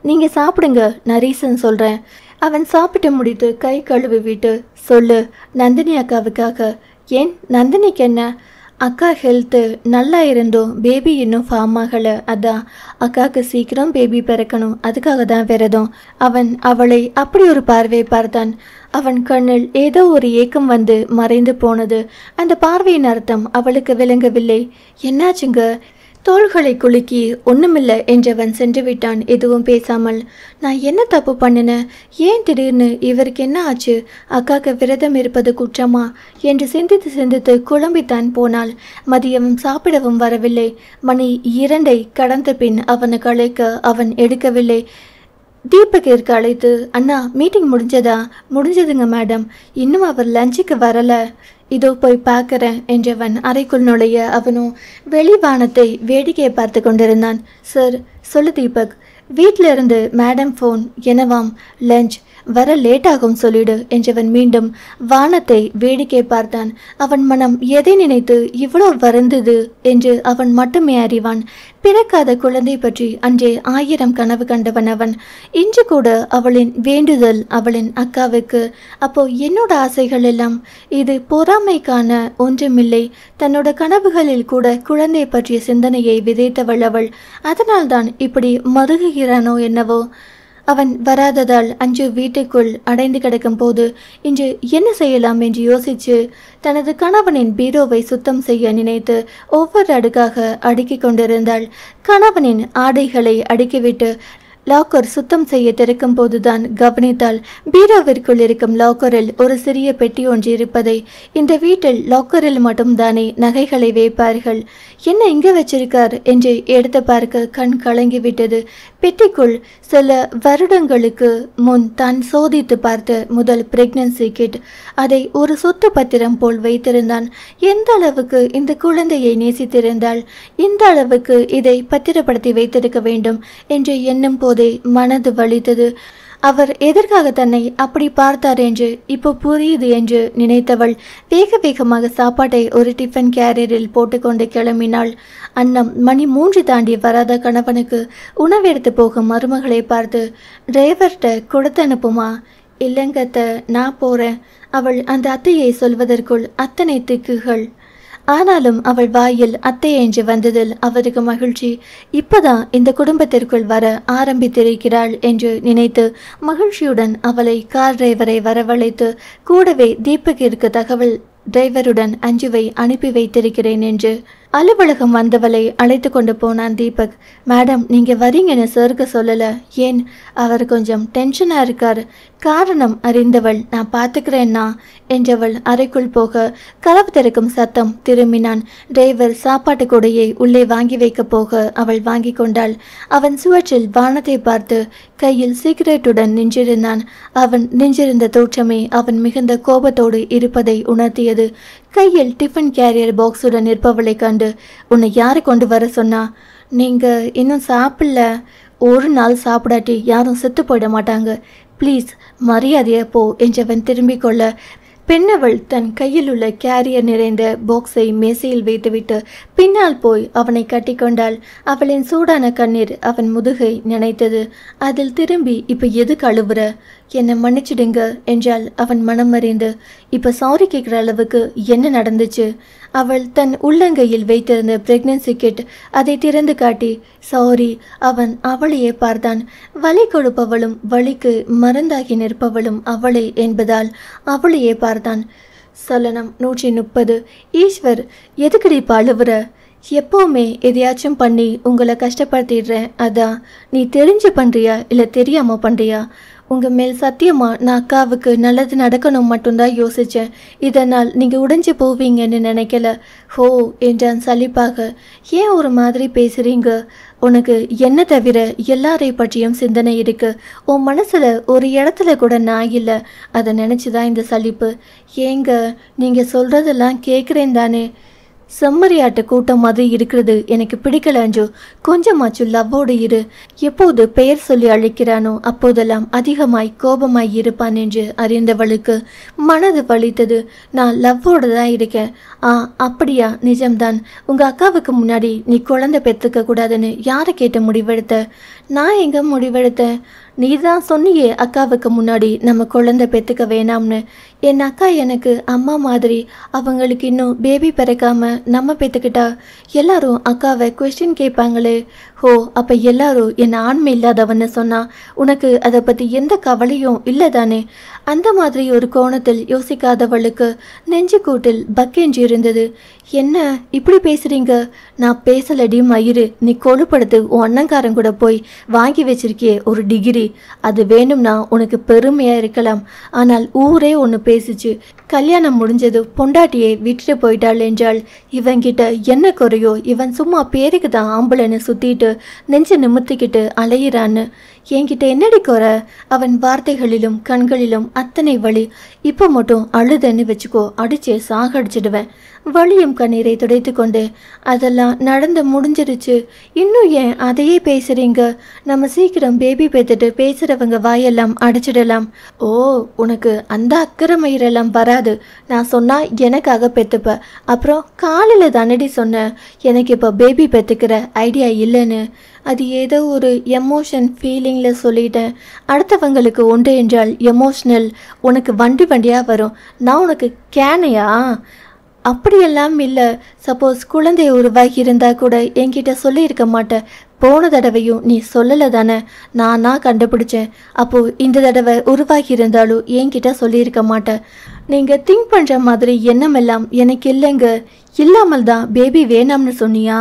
நீங்கள் சாப்பிடுங்க, நான் ரீசன் சொல்கிறேன். அவன் சாப்பிட்டு முடித்து கை கழுவி விட்டு, சொல்லு. நந்தினி அக்காவுக்காக. ஏன் நந்தினிக்கு என்ன? அக்கா ஹெல்த்து நல்லா இருந்தோம், பேபி இன்னும் ஃபார்ம் ஆகலை. அதான் அக்காவுக்கு சீக்கிரம் பேபி பிறக்கணும், அதுக்காக தான் விரதம். அவன் அவளை அப்படி ஒரு பார்வை பார்த்தான். அவன் கண்ணில் ஏதோ ஒரு ஏக்கம் வந்து மறைந்து போனது. அந்த பார்வையின் அர்த்தம் அவளுக்கு விளங்கவில்லை. என்னாச்சுங்க? தோள்களை குலுக்கி ஒண்ணுமில்லை என்றவன் சென்று விட்டான் எதுவும் பேசாமல். நான் என்ன தப்பு பண்ணினேன்? ஏன் திடீர்னு இவருக்கு என்ன ஆச்சு? அக்காக்கு விரதம் இருப்பது குற்றமா என்று சிந்தித்து சிந்தித்து குழம்பித்தான் போனாள். மதியம் சாப்பிடவும் வரவில்லை. மணி 2 கடந்த பின் அவனுக்கு அழைக்க அவன் எடுக்கவில்லை. தீபக்கிற்கு அழைத்து, அண்ணா மீட்டிங் முடிஞ்சதா? முடிஞ்சதுங்க மேடம். இன்னும் அவர் லஞ்சுக்கு வரல. இதோ போய் பார்க்குறேன் என்றவன் அறைக்குள் நுழைய அவனும் வெளிவானத்தை வேடிக்கையை பார்த்து கொண்டிருந்தான். சார், சொல்லு தீபக். வீட்டில் இருந்து மேடம் ஃபோன். என்னவாம்? லஞ்ச் வர லேட்டாகும் சொல்லிடு என்றவன் மீண்டும் வானத்தை வேடிக்கை பார்த்தான். அவன் மனம் எதை நினைத்து இவ்வளோ வருந்தது என்று அவன் மட்டுமே அறிவான். பிறக்காத குழந்தை பற்றி அன்றே 1000 கனவு கண்டவன் அவன். இன்று கூட அவளின் வேண்டுதல் அவளின் அக்காவுக்கு. அப்போ என்னோட ஆசைகள் எல்லாம் இது பொறாமைக்கான ஒன்றுமில்லை. தன்னோட கனவுகளில் கூட குழந்தை பற்றிய சிந்தனையை விதைத்தவள் அவள். அதனால்தான் இப்படி மருகுகிறானோ என்னவோ. அவன் வராததால் அஞ்சு வீட்டுக்குள் அடைந்து கிடக்கும் போது இன்று என்ன செய்யலாம் என்று யோசித்து தனது கணவனின் பீரோவை சுத்தம் செய்ய நினைத்து ஒவ்வொரு அடுக்காக அடுக்கி கொண்டிருந்தாள். கணவனின் ஆடைகளை அடுக்கிவிட்டு லாக்கர் சுத்தம் செய்ய திறக்கும் போதுதான் கவனித்தாள் பீரோவிற்குள் இருக்கும் லாக்கரில் ஒரு சிறிய பெட்டி ஒன்று இருப்பதை. இந்த வீட்டில் லாக்கரில் மட்டும்தானே நகைகளை வைப்பார்கள், என்ன இங்கே வச்சிருக்கார் என்று எடுத்து பார்க்க கண் கலங்கிவிட்டது. பெட்டிக்குள் சில வருடங்களுக்கு முன் தான் சோதித்து பார்த்த முதல் பிரெக்னன்சி கிட். அதை ஒரு சொத்து பத்திரம் போல் வைத்திருந்தான். எந்த அளவுக்கு இந்த குழந்தையை நேசித்திருந்தால் இந்த அளவுக்கு இதை பத்திரப்படுத்தி வைத்திருக்க வேண்டும் என்று எண்ணும் போதே மனது வலித்தது. அவர் எதற்காக தன்னை அப்படி பார்த்தார் என்று இப்போ புரியுது என்று நினைத்தவள் வேக வேகமாக சாப்பாட்டை ஒரு டிஃபன் கேரியரில் போட்டுக்கொண்டு கிளம்பினாள். அன்னம் மணி 3 தாண்டி வராத கணவனுக்கு உணவெடுத்து போகும் மருமகளை பார்த்து, டிரைவர்கிட்ட கொடுத்து அனுப்புமா? இல்லைங்கத்த, நான் போறேன். அவள் அந்த அத்தையை சொல்வதற்குள் அத்தனை திக்குகள். ஆனாலும் அவள் வாயில் அத்தை என்று வந்ததில் அவருக்கு மகிழ்ச்சி. இப்பதான் இந்த குடும்பத்திற்குள் வர ஆரம்பித்திருக்கிறாள் என்று நினைத்து மகிழ்ச்சியுடன் அவளை கார் டிரைவரை வரவழைத்து கூடவே தீபக்கிற்கு தகவல் டிரைவருடன் அஞ்சுவை அனுப்பி வைத்திருக்கிறேன் என்று அலுவலகம் வந்தவளை அழைத்து கொண்டு போனான் தீபக். மேடம், நீங்க வரீங்கன்னு சருக்கு சொல்லல, ஏன்? அவர் கொஞ்சம் டென்ஷனா இருக்கார். காரணம் அறிந்தவள், நான் பார்த்துக்கிறேன்னா என்றவள் அறைக்குள் போக கதவு திறக்கும் சத்தம். திரும்பினான். டிரைவர் சாப்பாட்டு கூடையை உள்ளே வாங்கி வைக்க போக அவள் வாங்கி கொண்டாள். அவன் சுவற்றில் வானத்தை பார்த்து கையில் சிகரெட்டுடன் நின்றிருந்தான். அவன் நின்றிருந்த தோற்றமே அவன் மிகுந்த கோபத்தோடு இருப்பதை உணர்த்தியது. கையில் டிஃபன் கேரியர் பாக்ஸுடன் இருப்பவளை கண்டு, உன்னை யாரை கொண்டு வர சொன்னா? நீங்க இன்னும் சாப்பிடல. ஒரு நாள் சாப்பிடாட்டி யாரும் செத்து போயிட மாட்டாங்க. ப்ளீஸ் மரியாதையா போ என்றவன் திரும்பிக் கொள்ள பெண்ணவள் தன் கையில் உள்ள கேரியர் நிறைந்த பாக்ஸை மேசையில் வைத்துவிட்டு பின்னால் போய் அவனை கட்டிக்கொண்டாள். அவளின் சூடான கண்ணீர் அவன் முதுகை நினைத்தது. அதில் திரும்பி இப்ப எது கழுவுற? என்னை மன்னிச்சிடுங்க என்றால் அவன் மனம் அறிந்து, இப்ப சாரி கேட்குற அளவுக்கு என்ன நடந்துச்சு? அவள் தன் உள்ளங்கையில் வைத்திருந்த பிரெக்னன்சி கிட் அதை திறந்து காட்டி சாரி. அவன் அவளையே பார்த்தான். வலி கொடுப்பவளும் வலிக்கு மருந்தாகி நிற்பவளும் அவளே என்பதால் அவளையே பார்த்தான். சலனம் 130. ஈஸ்வர், எதுக்கடி அழுவுற? எப்போவுமே எதையாச்சும் பண்ணி உங்களை கஷ்டப்படுத்திடுறேன். அதான். நீ தெரிஞ்சு பண்ணுறியா இல்லை தெரியாமல் பண்ணுறியா? உங்கள் மேல் சத்தியமா நான் அக்காவுக்கு நல்லது நடக்கணும் மட்டும்தான் யோசித்தேன். இதனால் நீங்கள் உடைஞ்சு போவீங்கன்னு நினைக்கல. ஹோ என்றான் சலிப்பாக. ஏன் ஒரு மாதிரி பேசுகிறீங்க? உனக்கு என்ன தவிர எல்லாரை பற்றியும் சிந்தனை இருக்கு. உன் மனசில் ஒரு இடத்துல கூட நான் இல்லை. அதை நினச்சிதான் இந்த சலிப்பு. ஏங்க, நீங்கள் சொல்கிறதெல்லாம் கேட்குறேன் தானே. செம்மறியாட்டு கூட்டம் மாதிரி இருக்கிறது எனக்கு பிடிக்கல அஞ்சு. கொஞ்சமாச்சு லவ்வோடு இரு. எப்போது பெயர் சொல்லி அழைக்கிறானோ அப்போதெல்லாம் அதிகமாய் கோபமாய் இருப்பான் என்று அறிந்தவளுக்கு மனது வலித்தது. நான் லவ்வோடு தான் இருக்கேன். அப்படியா? நிஜம்தான். உங்கள் அக்காவுக்கு முன்னாடி நீ குழந்தை பெற்றுக்க கூடாதுன்னு யாரை கேட்ட முடிவெடுத்த? நான் எங்கே முடிவெடுத்தேன்? நீ தான் சொன்னியே அக்காவுக்கு முன்னாடி நம்ம குழந்தை பெற்றுக்க வேணாம்னு. என் அக்கா எனக்கு அம்மா மாதிரி. அவங்களுக்கு இன்னும் பேபி பிறக்காம நம்ம பெற்றுக்கிட்டா எல்லாரும் அக்காவை கொஸ்டின் கேட்பாங்களே. ஹோ, அப்போ எல்லாரும் என் ஆண்மை இல்லாதவன்னு சொன்னா உனக்கு அதை பற்றி எந்த கவலையும் இல்லை தானே? அந்த மாதிரி ஒரு கோணத்தில் யோசிக்காதவளுக்கு நெஞ்சு கூட்டில் பக்கெஞ்சு இருந்தது. என்ன இப்படி பேசுறீங்க? நான் பேசலடி மயிறு. நீ கொழுப்படுத்து உன் அண்ணங்காரன் கூட போய் வாங்கி வச்சிருக்கியே ஒரு டிகிரி. அது வேணும்னா உனக்கு பெருமையா இருக்கலாம். ஆனால் ஊரே ஒன்று பேசிச்சு. கல்யாணம் முடிஞ்சது பொண்டாட்டியை விட்டுட்டு போயிட்டாள் என்றால் இவன்கிட்ட என்ன குறையோ? இவன் சும்மா பேருக்கு தான் ஆம்பளைன்னு சுத்திட்டு நெஞ்சு நிமித்திக்கிட்டு அலையிறான்னு. என்கிட்ட என்னடி குறை? அவன் வார்த்தைகளிலும் கண்களிலும் அத்தனை வலி. இப்போ மட்டும் அழுதன்னு வச்சுக்கோ, அடிச்சே சாகடிச்சிடுவேன். வலியும் கண்ணீரை துடைத்து கொண்டு, அதெல்லாம் நடந்து முடிஞ்சிருச்சு. இன்னும் ஏன் அதையே பேசுறீங்க? நம்ம சீக்கிரம் பேபி பேத்துட்டு பேசுறவங்க வாயெல்லாம் அடைச்சிடலாம். ஓ, உனக்கு அந்த அக்கறை மயிரெல்லாம் வராது. நான் சொன்னா எனக்காக பெத்துப்ப. அப்புறம் காலையில் தானடி சொன்னேன் எனக்கு இப்போ பேபி பெற்றுக்கிற ஐடியா இல்லைன்னு. அது ஏதோ ஒரு எமோஷன் ஃபீலிங்கில் சொல்லிட்டேன். அடுத்தவங்களுக்கு ஒன்று என்றால் எமோஷ்னல். உனக்கு வண்டி வண்டியாக வரும். நான் உனக்கு கேனையா? அப்படியெல்லாம் இல்லை. சப்போஸ் குழந்தை உருவாகி இருந்தால் கூட என்கிட்ட சொல்லியிருக்க மாட்டேன். போன தடவையும் நீ சொல்லலை தானே? நானா கண்டுபிடிச்சேன். அப்போது இந்த தடவை உருவாகி இருந்தாலும் என்கிட்ட சொல்லியிருக்க மாட்டேன். நீங்கள் திங்க் பண்ணுற மாதிரி எண்ணமெல்லாம் எனக்கு இல்லைங்க. இல்லாமல் தான் பேபி வேணாம்னு சொன்னியா?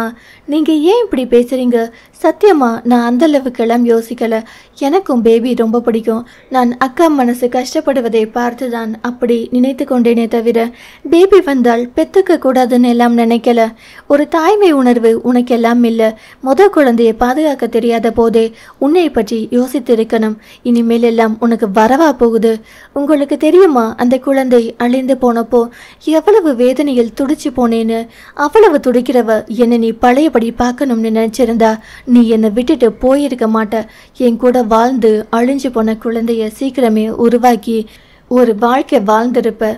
நீங்கள் ஏன் இப்படி பேசுகிறீங்க? சத்தியமா நான் அந்த அளவுக்கெல்லாம் யோசிக்கல. எனக்கும் பேபி ரொம்ப பிடிக்கும். நான் அக்கா மனசு கஷ்டப்படுவதை பார்த்து தான் அப்படி நினைத்து கொண்டேனே தவிர பேபி வந்தால் பெற்றுக்க கூடாதுன்னு எல்லாம் நினைக்கல. ஒரு தாய்மை உணர்வு உனக்கு எல்லாம் இல்லை. குழந்தையை பாதுகாக்க தெரியாத போதே உன்னை பற்றி யோசித்திருக்கணும். இனிமேல் எல்லாம் உனக்கு வரவா போகுது. உங்களுக்கு தெரியுமா அந்த குழந்தை அழிந்து போனப்போ எவ்வளவு வேதனையில் துடிச்சு போனேன்னு? அவ்வளவு துடிக்கிறவ என்னை நீ பழையபடி பார்க்கணும்னு நினைச்சிருந்தா நீ என்னை விட்டுட்டு போயிருக்க மாட்ட. என் கூட வாழ்ந்து அழிஞ்சு போன குழந்தைய சீக்கிரமே உருவாக்கி ஒரு வாழ்க்கை வாழ்ந்திருப்ப.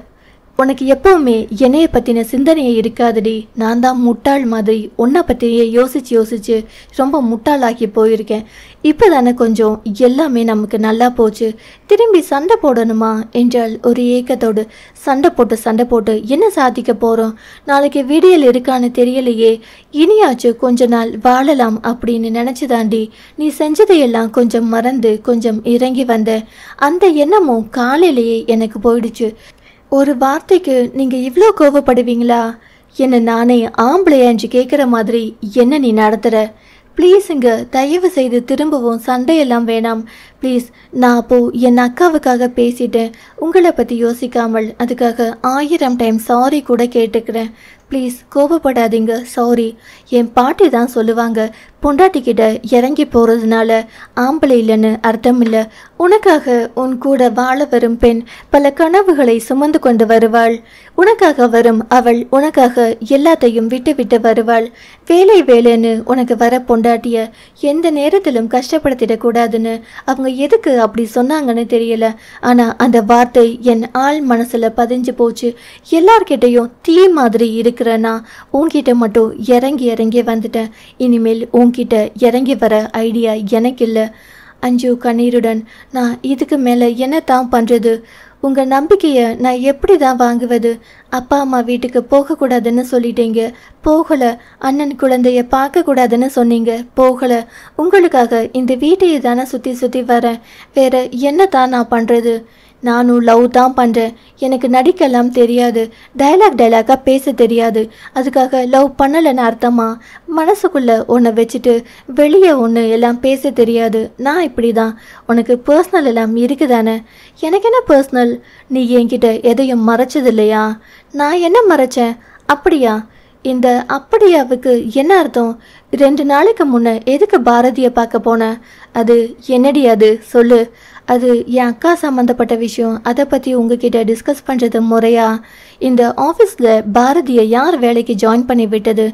உனக்கு எப்பவுமே என்னைய பற்றின சிந்தனையே இருக்காதுடி. நான் தான் முட்டாள் மாதிரி உன்னை பற்றியே யோசிச்சு ரொம்ப முட்டாளாக்கி போயிருக்கேன். இப்போ தானே கொஞ்சம் எல்லாமே நமக்கு நல்லா போச்சு. திரும்பி சண்டை போடணுமா என்றால் ஒரு ஏக்கத்தோடு. சண்டை போட்டு என்ன சாதிக்க போகிறோம்? நாளைக்கு விடியல் இருக்கான்னு தெரியலையே. இனியாச்சு கொஞ்ச நாள் வாழலாம் அப்படின்னு நினச்சிதாண்டி நீ செஞ்சதையெல்லாம் கொஞ்சம் மறந்து கொஞ்சம் இறங்கி வந்த. அந்த எண்ணமும் காலையிலேயே எனக்கு போயிடுச்சு. ஒரு வார்த்தைக்கு நீங்கள் இவ்வளோ கோவப்படுவீங்களா? என்னை நானே ஆம்பளையாஞ்சு கேட்குற மாதிரி என்ன நீ நடத்துகிற? ப்ளீஸுங்க, தயவு செய்து திரும்பவும் சண்டையெல்லாம் வேணாம் ப்ளீஸ். நான் அப்போது என் அக்காவுக்காக பேசிட்டேன். உங்களை பற்றி யோசிக்காமல் அதுக்காக 1000 டைம் சாரி கூட கேட்டுக்கிறேன். ப்ளீஸ் கோபப்படாதீங்க. சாரி. என் பாட்டி தான் சொல்லுவாங்க, பொண்டாட்டிக்கிட்ட இறங்கி போகிறதுனால ஆம்பளை இல்லைன்னு அர்த்தம் இல்லை. உனக்காக உன் கூட வாழ வரும் பெண் பல கனவுகளை சுமந்து கொண்டு வருவாள். உனக்காக வரும் அவள் உனக்காக எல்லாத்தையும் விட்டு விட்டு வருவாள். வேலைன்னு உனக்கு வர பொண்டாட்டிய எந்த நேரத்திலும் கஷ்டப்படுத்திடக்கூடாதுன்னு அவங்க எதுக்கு அப்படி சொன்னாங்கன்னு தெரியல. ஆனால் அந்த வார்த்தை என் ஆள் மனசில் பதிஞ்சு போச்சு. எல்லார்கிட்டையும் தீ மாதிரி இருக்கிறேன்னா உன்கிட்ட மட்டும் இறங்கி வந்துட்டேன். இனிமேல் உன்கிட்ட இறங்கி வர ஐடியா எனக்கு இல்லை. அஞ்சு கண்ணீருடன், நான் இதுக்கு மேலே என்ன தான் பண்ணுறது? உங்கள் நம்பிக்கையை நான் எப்படி தான் வாங்குவது? அப்பா அம்மா வீட்டுக்கு போகக்கூடாதுன்னு சொல்லிட்டீங்க, போகலை. அண்ணன் குழந்தைய பார்க்கக்கூடாதுன்னு சொன்னீங்க, போகலை. உங்களுக்காக இந்த வீட்டையை தானே சுற்றி வரேன். வேற என்ன தான் நான் பண்ணுறது? நானும் லவ் தான் பண்ணுறேன். எனக்கு நடிக்கலாம் தெரியாது, டைலாக்காக பேச தெரியாது. அதுக்காக லவ் பண்ணலைன்னு அர்த்தமா? மனசுக்குள்ளே ஒன்றை வச்சுட்டு வெளியே ஒன்று எல்லாம் பேச தெரியாது. நான் இப்படி தான். உனக்கு பர்சனல் எல்லாம் இருக்குதானே? எனக்கு என்ன பர்சனல்? நீ என்கிட்ட எதையும் மறைச்சது இல்லையா? நான் என்ன மறைச்சேன்? அப்படியா? இந்த அப்படியாவுக்கு என்ன அர்த்தம்? 2 நாளைக்கு முன்னே எதுக்கு பாரதியை பார்க்க போனேன்? அது என்னடி அது சொல்லு. அது என் அக்கா சம்மந்தப்பட்ட விஷயம். அதை பற்றி உங்ககிட்ட டிஸ்கஸ் பண்ணுறது முறையா? இந்த ஆஃபீஸில் பாரதியை யார் வேலைக்கு ஜாயின் பண்ணி விட்டது?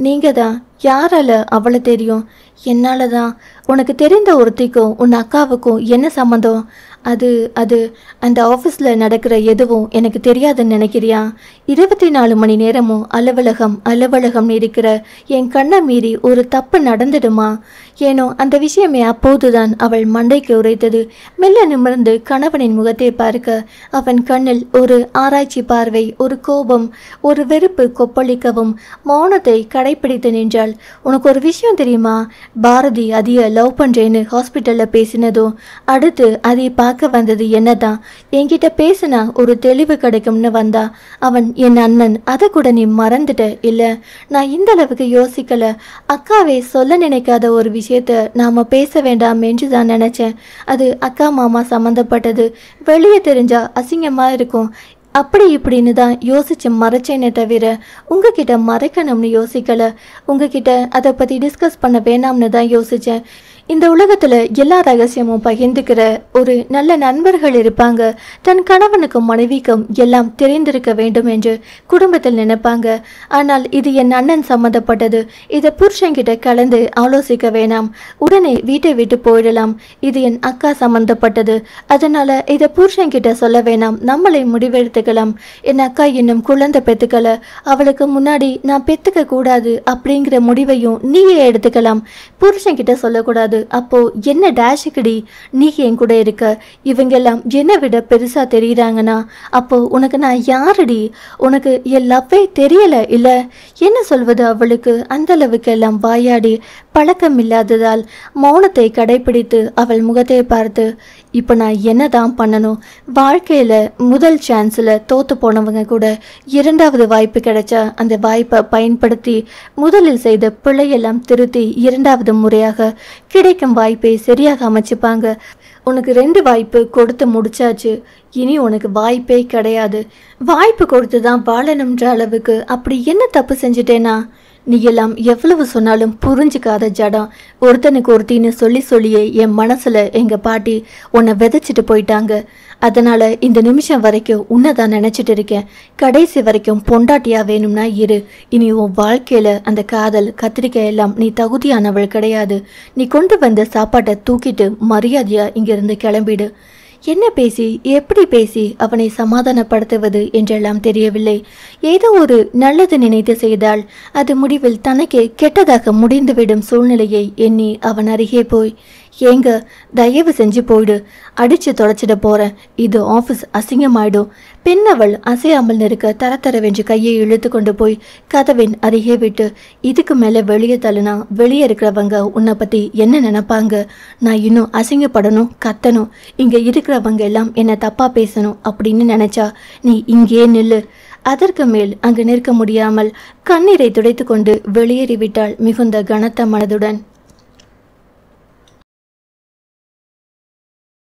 நீங்கள் தான். யாரால அவளை தெரியும்? என்னால் தான். உனக்கு தெரிந்த ஒருத்திக்கும் உன் அக்காவுக்கும் என்ன சம்மந்தம்? அது அந்த ஆஃபீஸில் நடக்கிற எதுவும் எனக்கு தெரியாதுன்னு நினைக்கிறியா? 24 மணி நேரமும் அலுவலகம் இருக்கிற என் கண்ணை மீறி ஒரு தப்பு நடந்துடுமா? ஏனோ அந்த விஷயமே அப்போதுதான் அவள் மண்டைக்கு உரைத்தது. மெல்ல நிமிர்ந்து கணவனின் முகத்தை பார்க்க அவன் கண்ணில் ஒரு ஆராய்ச்சி பார்வை, ஒரு கோபம், ஒரு வெறுப்பு கொப்பளிக்கவும் மௌனத்தை கடைப்பிடித்து நின்றாள். உனக்கு ஒரு விஷயம் தெரியுமா? பாரதி அதிக லவ் பண்ணுறேன்னு ஹாஸ்பிட்டலில் பேசினதும் அடுத்து அதை பார்க்க வந்தது என்னதான். என்கிட்ட பேசினா ஒரு தெளிவு கிடைக்கும்னு வந்தா. அவன் என் அண்ணன். அதை கூட நீ மறந்துட்ட இல்லை? நான் இந்த அளவுக்கு யோசிக்கல. அக்காவே சொல்ல நினைக்காத ஒரு விஷயத்த நாம பேச வேண்டாம் என்று தான் நினைச்சேன். அது அக்கா மாமா சம்மந்தப்பட்டது. வெளியே தெரிஞ்சா அசிங்கமா இருக்கும். அப்படி இப்படின்னு தான் யோசிச்சு மறைச்சேனே தவிர உங்ககிட்ட மறைக்கணும்னு யோசிக்கல. உங்ககிட்ட அதை பற்றி டிஸ்கஸ் பண்ண வேணாம்னு தான் யோசித்தேன். இந்த உலகத்தில் எல்லா ரகசியமும் பகிர்ந்துக்கிற ஒரு நல்ல நண்பர்கள் இருப்பாங்க. தன் கணவனுக்கும் மனைவிக்கும் எல்லாம் தெரிந்திருக்க வேண்டும் என்று குடும்பத்தில் நினைப்பாங்க. ஆனால் இது என் அண்ணன் சம்மந்தப்பட்டது. இதை புருஷன்கிட்ட கலந்து ஆலோசிக்க வேணாம். உடனே வீட்டை விட்டு போயிடலாம். இது என் அக்கா சம்மந்தப்பட்டது. அதனால இதை புருஷன்கிட்ட சொல்ல வேணாம். நம்மளை முடிவெடுத்துக்கலாம். என் அக்கா இன்னும் குழந்தை பெற்றுக்கல. அவளுக்கு முன்னாடி நான் பெற்றுக்க கூடாது அப்படிங்கிற முடிவையும் நீயே எடுத்துக்கலாம். புருஷன்கிட்ட சொல்லக்கூடாது. அப்போ என்ன டேஷுக்குடி நீ என் கூட இருக்க? இவங்கெல்லாம் என்னை விட பெருசா தெரியுறாங்கன்னா அப்போ உனக்கு நான் யாருடி? உனக்கு என் லவ்வே தெரியல இல்ல? என்ன சொல்வது அவளுக்கு? அந்த அளவுக்கு எல்லாம் வாயாடி பழக்கம் இல்லாததால் மௌனத்தை கடைபிடித்து அவள் முகத்தை பார்த்து, இப்போ நான் என்னதான் பண்ணணும்? வாழ்க்கையில் முதல் சான்ஸில் தோற்று போனவங்க கூட இரண்டாவது வாய்ப்பு கிடைச்சா அந்த வாய்ப்பை பயன்படுத்தி முதலில் செய்த பிழையெல்லாம் திருத்தி இரண்டாவது முறையாக கிடைக்கும் வாய்ப்பை சரியாக அமைச்சுப்பாங்க. உனக்கு 2 வாய்ப்பு கொடுத்து முடிச்சாச்சு, இனி உனக்கு வாய்ப்பே கிடையாது. வாய்ப்பு கொடுத்து தான் வாழணுன்ற அளவுக்கு அப்படி என்ன தப்பு செஞ்சுட்டேனா? நீ எல்லாம் எவ்வளவு சொன்னாலும் புரிஞ்சுக்காத ஜடம். ஒருத்தனுக்கு ஒருத்தின்னு சொல்லியே என் மனசுல எங்க பாட்டி உன்னை விதைச்சிட்டு போயிட்டாங்க. அதனால இந்த நிமிஷம் வரைக்கும் உன்னை தான் நினைச்சிட்டு இருக்கேன். கடைசி வரைக்கும் பொண்டாட்டியா வேணும்னா இரு. இனி உன் வாழ்க்கையில அந்த காதல் கத்திரிக்காய் எல்லாம் நீ தகுதியானவள் கிடையாது. நீ கொண்டு வந்த சாப்பாட்டை தூக்கிட்டு மரியாதையா இங்கிருந்து கிளம்பிடு. என்ன பேசி எப்படி பேசி அவனை சமாதானப்படுத்துவது என்றெல்லாம் தெரியவில்லை. ஏதோ ஒரு நல்லது நினைத்து செய்தால் அது முடிவில் தனக்கே கெட்டதாக முடிந்துவிடும் சூழ்நிலையை எண்ணி அவன் அருகே போய், ஏங்க தயவு செஞ்சு போயிடு, அடிச்சு தொலைச்சிட போறேன், இது ஆஃபீஸ் அசிங்கமாயிடும். பெண் அவள் அசையாமல் நிற்க தரத்தரவென்று கையை இழுத்து கொண்டு போய் கதவின் அருகே விட்டு, இதுக்கு மேலே வெளியே தள்ளுனா வெளியே இருக்கிறவங்க உன்னை பற்றி என்ன நினைப்பாங்க? நான் இன்னும் அசிங்கப்படணும், கத்தணும், இங்கே இருக்கிறவங்க எல்லாம் என்னை தப்பாக பேசணும் அப்படின்னு நினச்சா நீ இங்கேயே நில்லு. அதற்கு மேல் அங்கு நிற்க முடியாமல் கண்ணீரை துடைத்து கொண்டு வெளியேறிவிட்டாள் மிகுந்த கனத்த மனதுடன்.